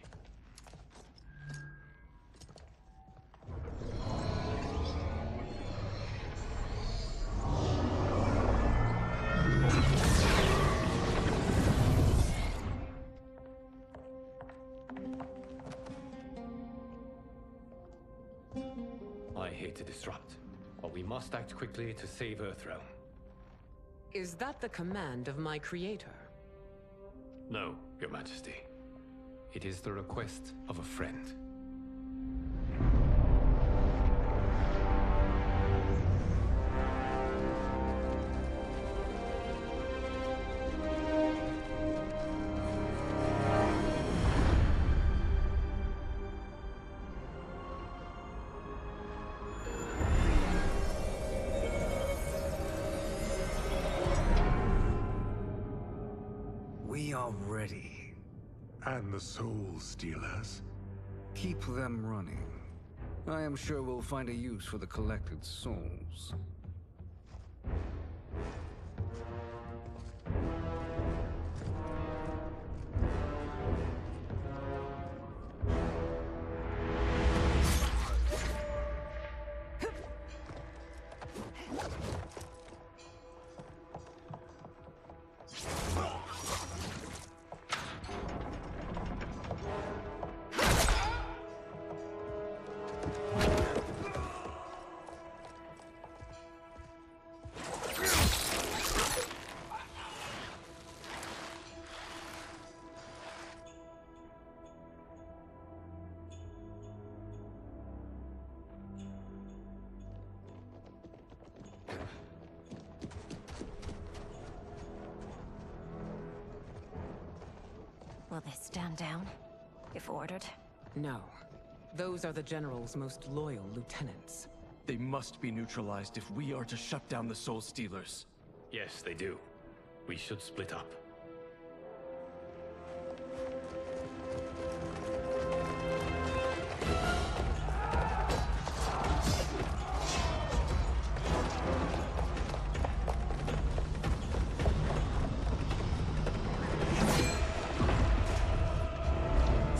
S: I hate to disrupt, but we must act quickly to save Earthrealm.
R: Is that the command of my creator?
S: No, Your Majesty. It is the request of a friend.
H: ready.
F: And the Soul Stealers?
H: Keep them running. I am sure we'll find a use for the collected souls.
N: Will they stand down, if ordered?
R: No. Those are the General's most loyal lieutenants.
G: They must be neutralized if we are to shut down the Soul Stealers.
S: Yes, they do. We should split up.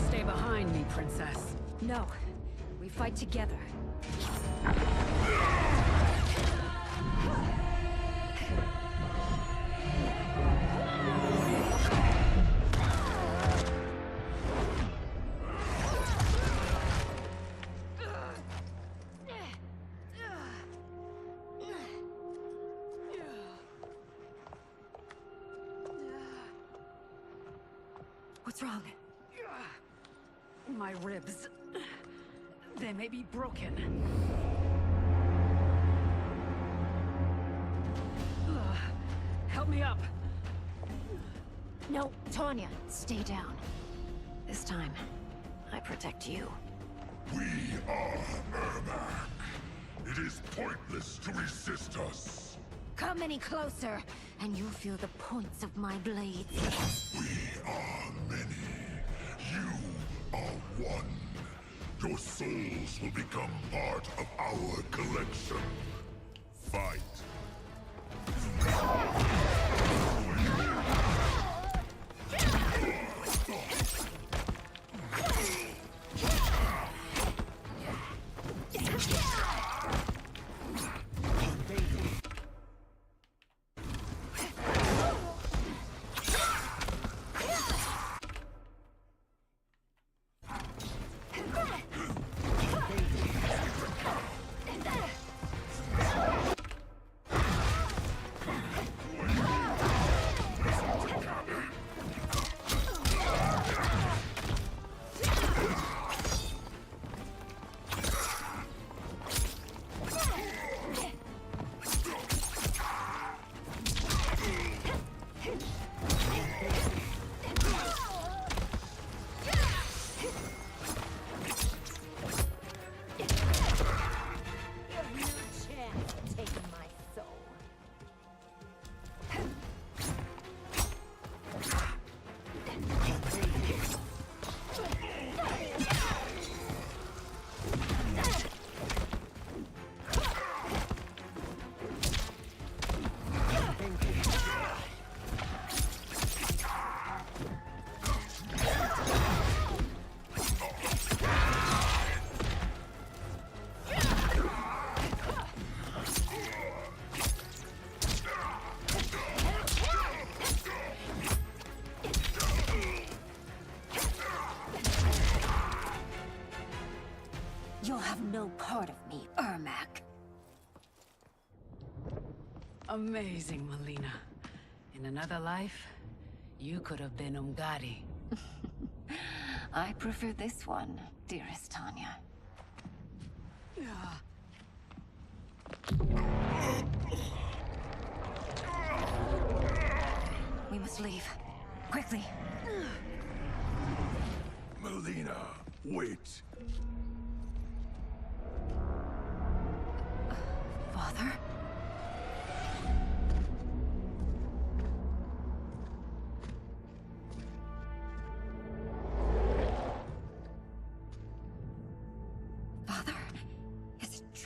L: Stay behind me, Princess.
N: No. We fight together. What's wrong?
L: My ribs. They may be broken. Help me up.
N: No, Tanya, stay down. This time, I protect you.
B: We are Ermac. It is pointless to resist us.
N: Come any closer, and you'll feel the points of my blades.
B: We are many. You are one. Your souls will become part of our collection. Fight.
N: You'll have no part of me, Ermac.
L: Amazing, Melina. In another life, you could have been Umgadi.
N: I prefer this one, dearest Tanya. We must leave. Quickly.
F: Melina, wait.
N: Father?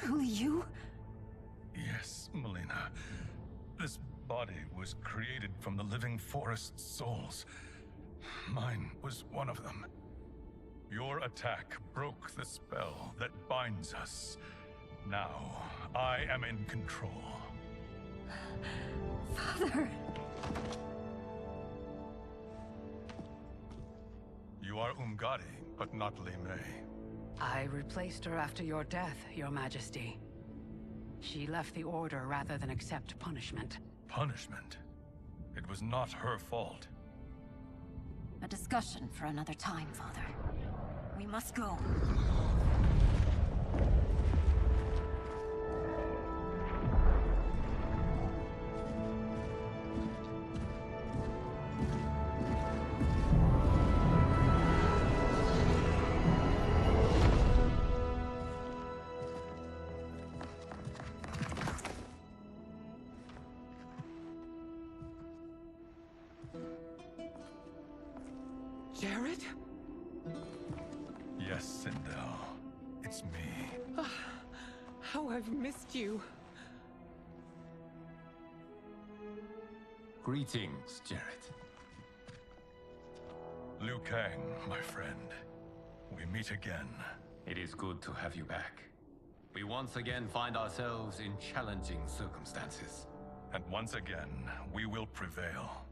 N: truly you?
T: Yes, Melina. This body was created from the living forest's souls. Mine was one of them. Your attack broke the spell that binds us. Now, I am in control.
N: Father.
T: You are Umgadi, but not Li Mei.
L: I replaced her after your death, Your Majesty. She left the Order rather than accept punishment.
T: Punishment? It was not her fault.
N: A discussion for another time, Father. We must go.
G: Jared?
T: Yes, Sindel. It's me.
M: How I've missed you.
J: Greetings, Jared.
T: Liu Kang, my friend. We meet again.
J: It is good to have you back. We once again find ourselves in challenging circumstances.
T: And once again, we will prevail.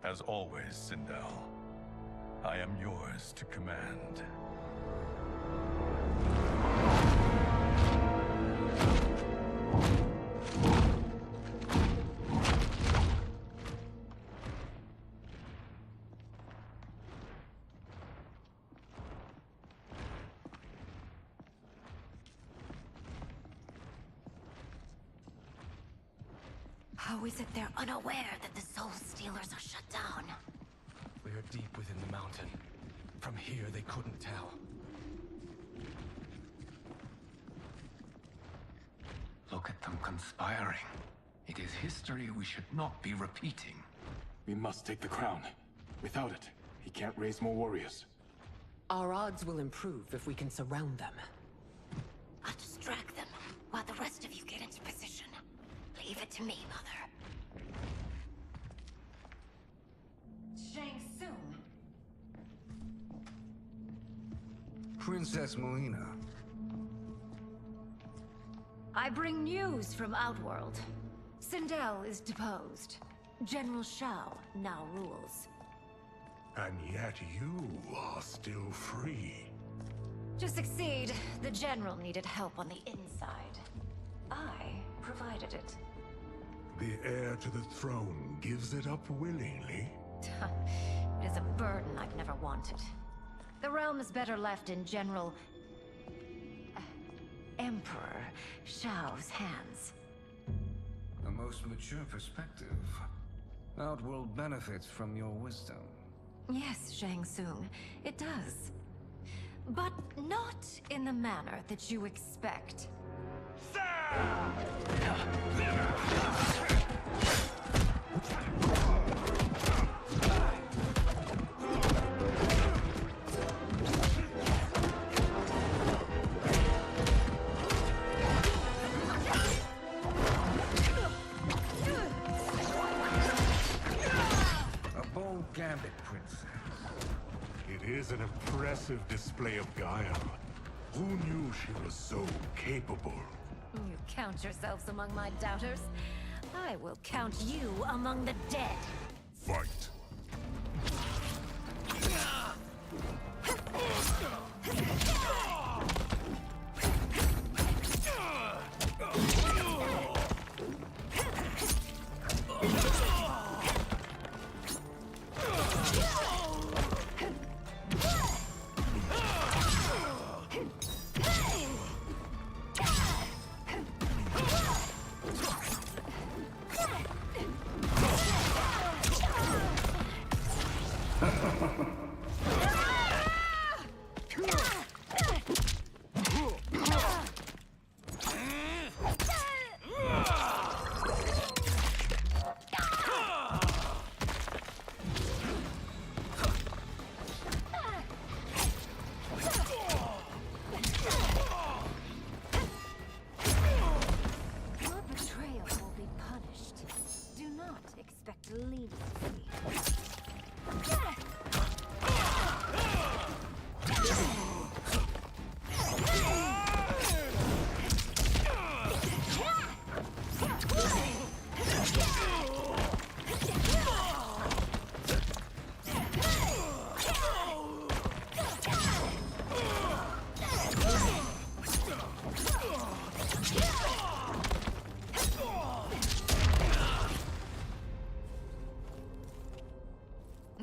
T: As always, Sindel, I am yours to command.
N: How is it they're unaware that the Soul Stealers are shut down?
G: We are deep within the mountain. From here, they couldn't tell.
J: Look at them conspiring. It is history we should not be repeating.
G: We must take the crown. Without it, he can't raise more warriors.
R: Our odds will improve if we can surround them.
N: I'll distract them while the rest of you get into position. Leave it to me, Mother. Shang Tsung.
H: Princess Melina.
N: I bring news from Outworld. Sindel is deposed. General Shao now rules.
F: And yet you are still free.
N: To succeed, the General needed help on the inside. I provided it.
F: The heir to the throne gives it up willingly.
N: It is a burden I've never wanted. The realm is better left in General... Emperor Shao's hands.
H: A most mature perspective. Outworld benefits from your wisdom.
N: Yes, Shang Tsung, it does. But not in the manner that you expect.
H: A bold gambit, Princess.
F: It is an impressive display of guile. Who knew she was so capable?
N: You count yourselves among my doubters. I will count you among the dead.
B: Fight.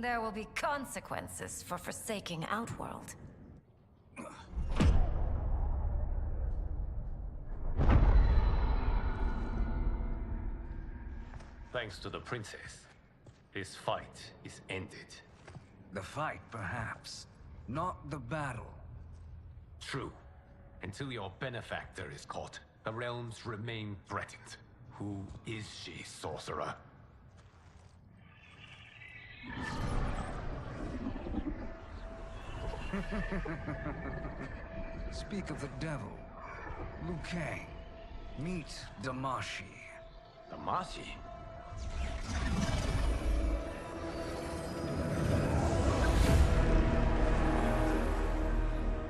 N: There will be consequences for forsaking Outworld.
S: Thanks to the princess, this fight is ended.
H: The fight, perhaps. Not the battle.
S: True. Until your benefactor is caught, the realms remain threatened. Who is she, sorcerer?
H: Speak of the devil. Liu Kang. Meet Damashi.
S: Damashi?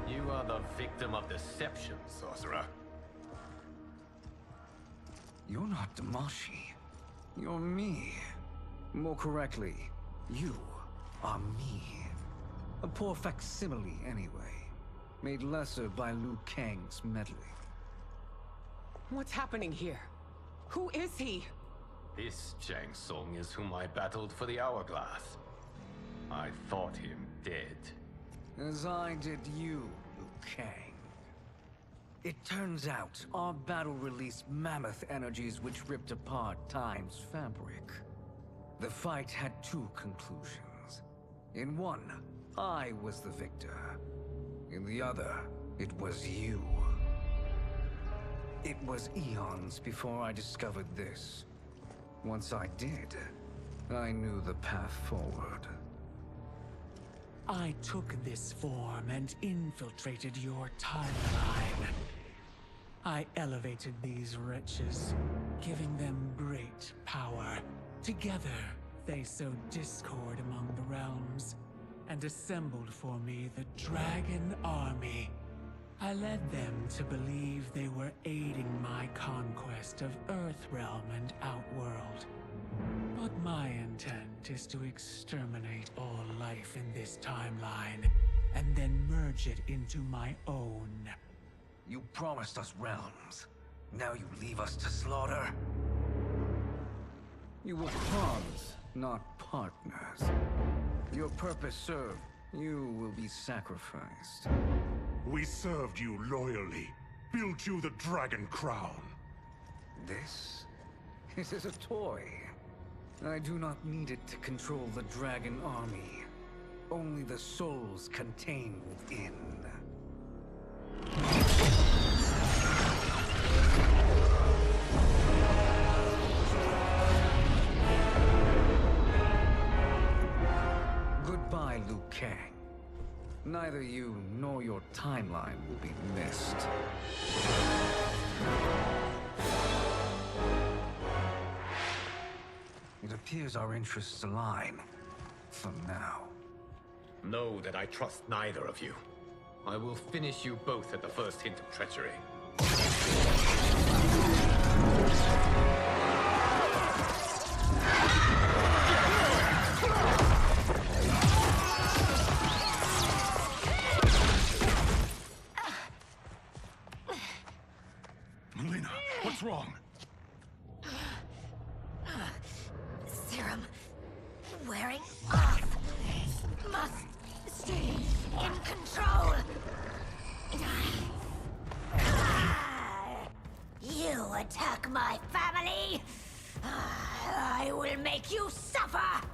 S: You are the victim of deception, sorcerer.
H: You're not Damashi. You're me. More correctly, you are me. A poor facsimile, anyway. Made lesser by Liu Kang's meddling.
R: What's happening here? Who is he?
S: This Shang Tsung is whom I battled for the Hourglass. I thought him dead.
H: As I did you, Liu Kang. It turns out our battle released mammoth energies which ripped apart time's fabric. The fight had two conclusions. In one, I was the victor. In the other, it was you. It was eons before I discovered this. Once I did, I knew the path forward.
U: I took this form and infiltrated your timeline. I elevated these wretches, giving them great power. Together, they sowed discord among the realms, and assembled for me the Dragon Army. I led them to believe they were aiding my conquest of Earthrealm and Outworld. But my intent is to exterminate all life in this timeline, and then merge it into my own.
H: You promised us realms. Now you leave us to slaughter? You were pawns, not partners. Your purpose served. You will be sacrificed.
F: We served you loyally, built you the Dragon Crown.
H: This is a toy. I do not need it to control the Dragon Army. Only the souls contained within. Goodbye, Liu Kang. Neither you nor your timeline will be missed. It appears our interests align. For now.
S: Know that I trust neither of you. I will finish you both at the first hint of treachery.
T: Melina, what's wrong?
N: Serum wearing off. Must stay in control. You attack my family. I will make you suffer.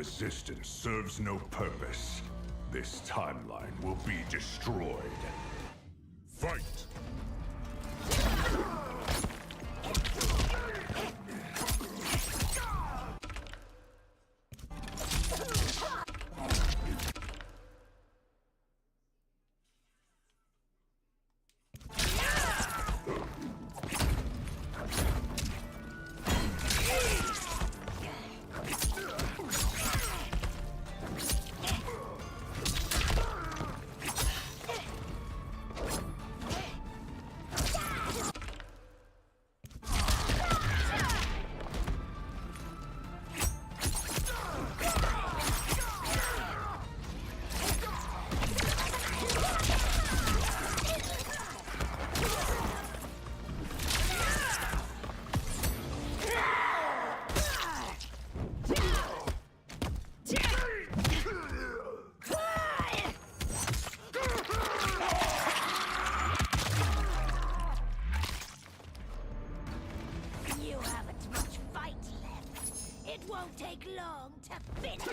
C: resistance serves no purpose, this timeline will be destroyed.
B: Fight!
N: You haven't much fight left. It won't take long to finish.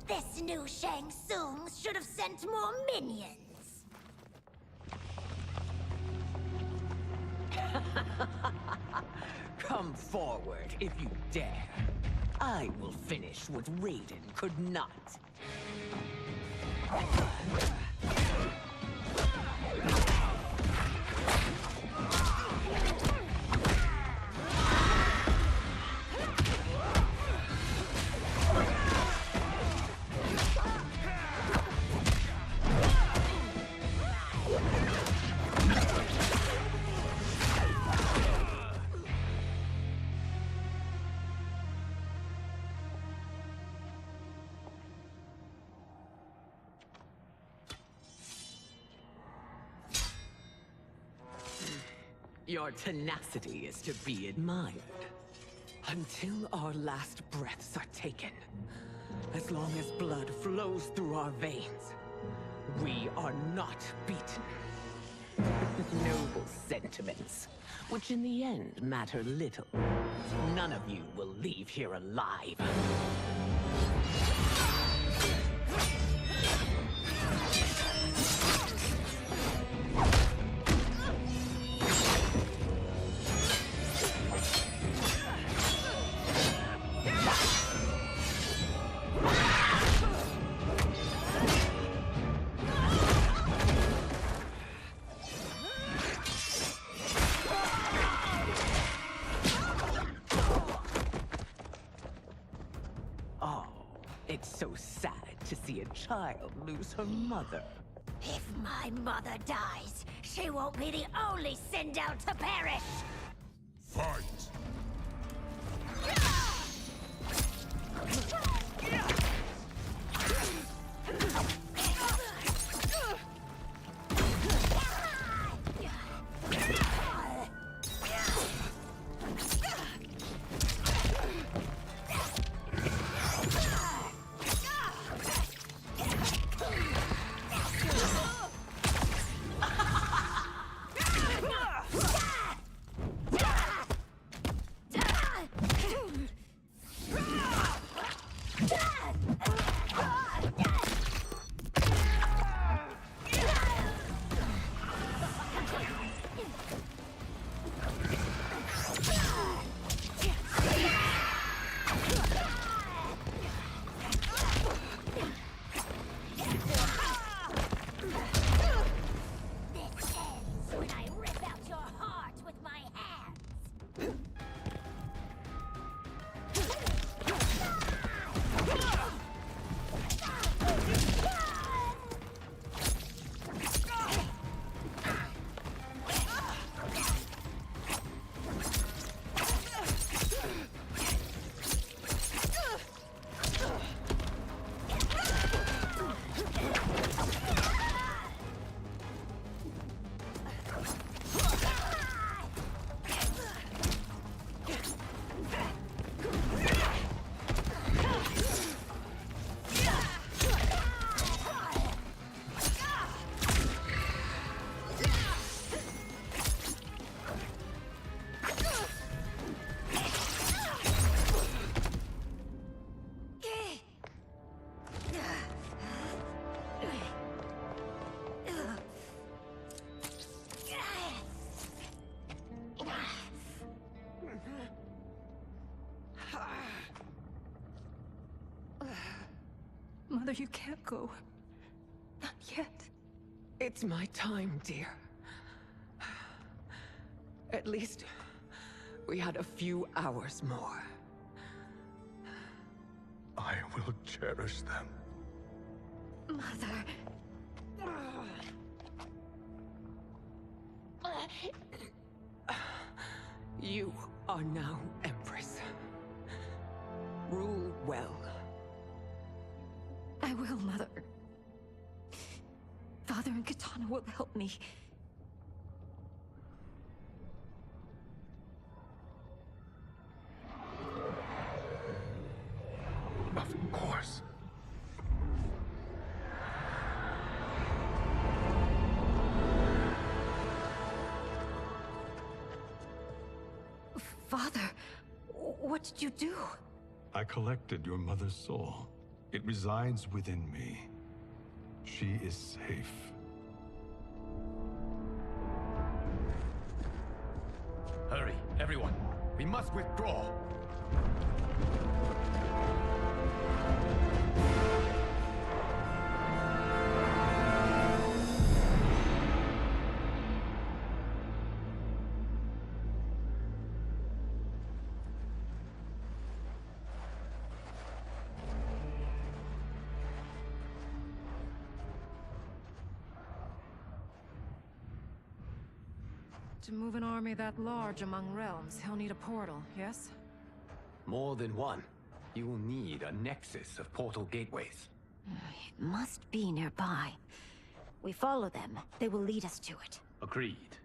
N: This new Shang Tsung should have sent more minions.
M: Come forward if you dare. I will finish what Raiden could not. Your tenacity is to be admired. Until our last breaths are taken, as long as blood flows through our veins, we are not beaten. Noble sentiments, which in the end matter little. None of you will leave here alive. It's so sad to see a child lose her mother.
N: If my mother dies, she won't be the only Sindel to perish!
B: Fight!
M: Mother, you can't go. Not yet. It's my time, dear. At least, we had a few hours more.
T: I will cherish them.
N: Mother.
M: You are now Empress. Rule well.
N: I will, Mother. Father and Katana will help me.
T: Of course.
N: Father, what did you do?
T: I collected your mother's soul. It resides within me. She is safe.
S: Hurry, everyone. We must withdraw.
L: To move an army that large among realms, he'll need a portal, yes?
S: More than one. You will need a nexus of portal gateways.
N: It must be nearby. We follow them, they will lead us to it.
J: Agreed.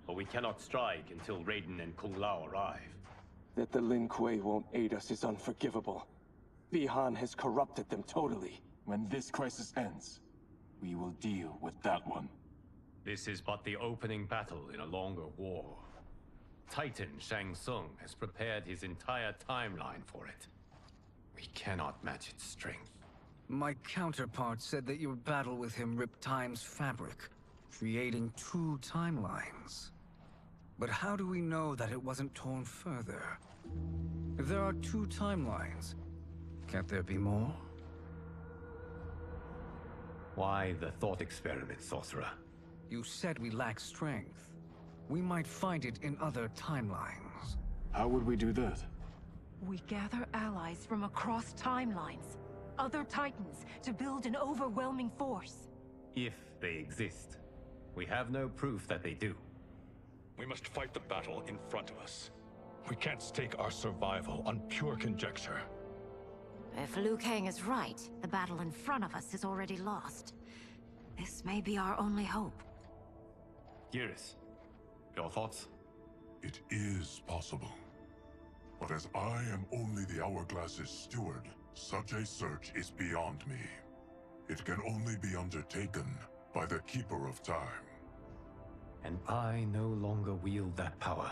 J: But we cannot strike until Raiden and Kung Lao arrive.
G: That the Lin Kuei won't aid us is unforgivable. Bihan has corrupted them totally.
I: When this crisis ends, we will deal with that one.
J: This is but the opening battle in a longer war. Titan Shang Tsung has prepared his entire timeline for it. We cannot match its strength.
H: My counterpart said that your battle with him ripped time's fabric, creating two timelines. But how do we know that it wasn't torn further? If there are two timelines, can't there be more?
J: Why the thought experiment, Sorcerer?
H: You said we lack strength. We might find it in other timelines.
I: How would we do that?
L: We gather allies from across timelines, other Titans, to build an overwhelming force.
J: If they exist. We have no proof that they do.
T: We must fight the battle in front of us. We can't stake our survival on pure conjecture.
N: If Liu Kang is right, the battle in front of us is already lost. This may be our only hope.
J: Geras, your thoughts?
B: It is possible. But as I am only the Hourglass's steward, such a search is beyond me. It can only be undertaken by the Keeper of Time.
S: And I no longer wield that power.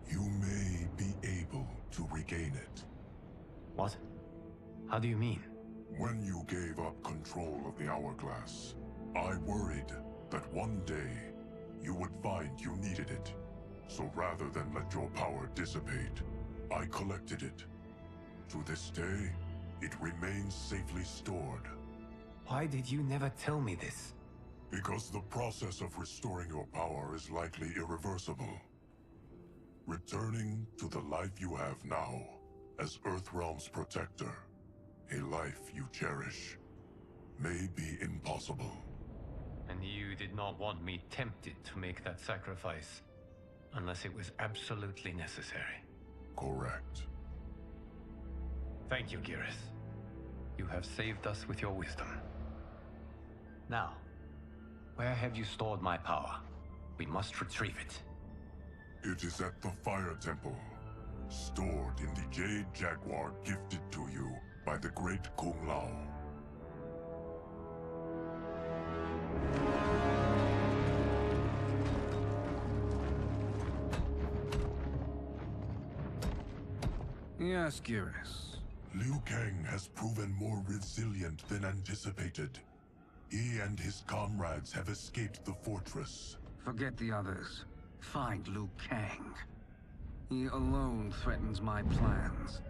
B: You may be able to regain it.
S: What? How do you mean?
B: When you gave up control of the Hourglass, I worried that one day you would find you needed it. So rather than let your power dissipate, I collected it. To this day, it remains safely stored.
S: Why did you never tell me this?
B: Because the process of restoring your power is likely irreversible. Returning to the life you have now, as Earthrealm's protector, a life you cherish, may be impossible.
J: And you did not want me tempted to make that sacrifice, unless it was absolutely necessary.
B: Correct.
J: Thank you, Geras. You have saved us with your wisdom. Now, where have you stored my power? We must retrieve it.
B: It is at the Fire Temple, stored in the Jade Jaguar gifted to you by the great Kung Lao.
H: Yes, Geras.
B: Liu Kang has proven more resilient than anticipated. He and his comrades have escaped the fortress.
H: Forget the others. Find Liu Kang. He alone threatens my plans.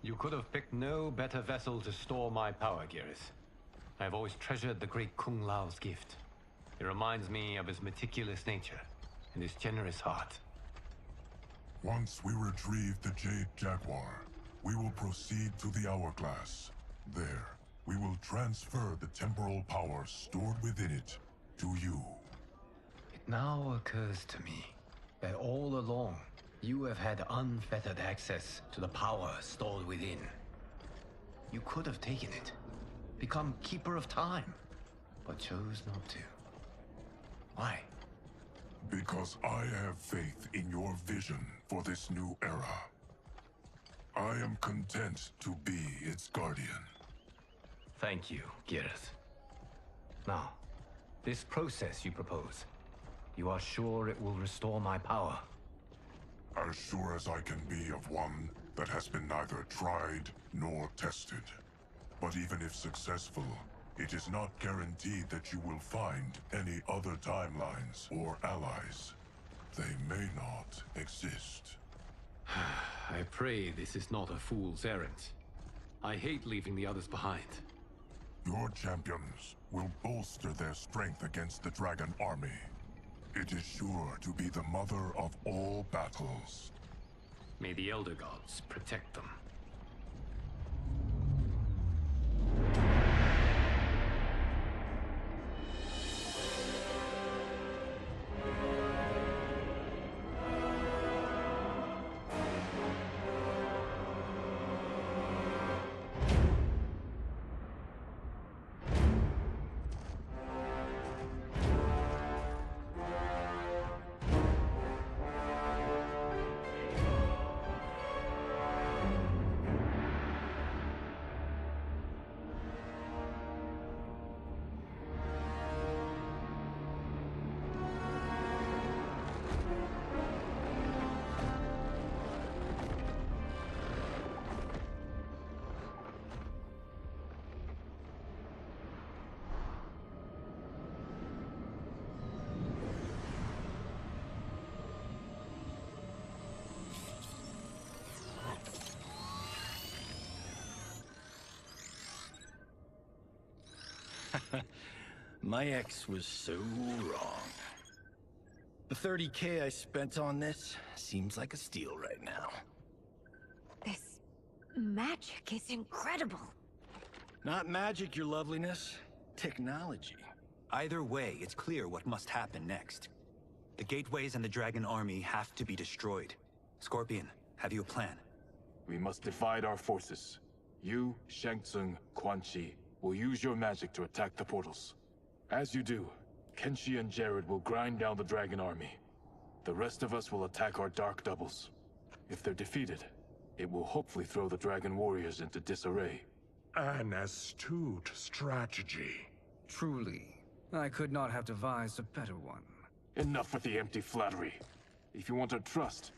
J: You could have picked no better vessel to store my power, Geras. I have always treasured the great Kung Lao's gift. It reminds me of his meticulous nature and his generous heart.
B: Once we retrieve the Jade Jaguar, we will proceed to the Hourglass. There, we will transfer the temporal power stored within it to you.
J: It now occurs to me that all along, you have had unfettered access to the power stored within. You could have taken it, become Keeper of Time, but chose not to. Why?
B: Because I have faith in your vision for this new era. I am content to be its guardian.
J: Thank you, Geras. Now, this process you propose, you are sure it will restore my power?
B: As sure as I can be of one that has been neither tried nor tested. But even if successful, it is not guaranteed that you will find any other timelines or allies. They may not exist.
J: I pray this is not a fool's errand. I hate leaving the others behind.
B: Your champions will bolster their strength against the Dragon Army. It is sure to be the mother of all battles.
J: May the Elder Gods protect them.
K: My ex was so wrong. The 30K I spent on this seems like a steal right now.
N: This magic is incredible.
K: Not magic, your loveliness. Technology.
E: Either way, it's clear what must happen next. The gateways and the Dragon Army have to be destroyed. Scorpion, have you a plan?
V: We must divide our forces. You, Shang Tsung, Quan Chi, will use your magic to attack the portals. As you do, Kenshi and Jared will grind down the Dragon Army. The rest of us will attack our Dark Doubles. If they're defeated, it will hopefully throw the Dragon Warriors into disarray.
F: An astute strategy.
H: Truly, I could not have devised a better one.
V: Enough with the empty flattery. If you want our trust,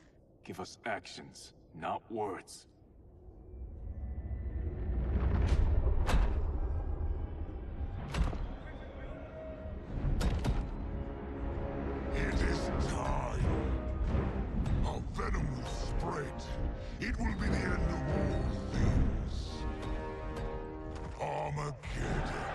V: give us actions, not words.
B: It is time. Our venom will spread. It will be the end of all things. Armageddon.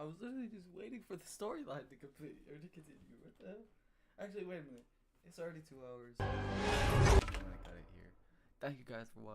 D: was literally just waiting for the storyline to complete or to continue. What the hell? Actually, wait a minute. It's already 2 hours. I'm gonna cut it here. Thank you guys for watching.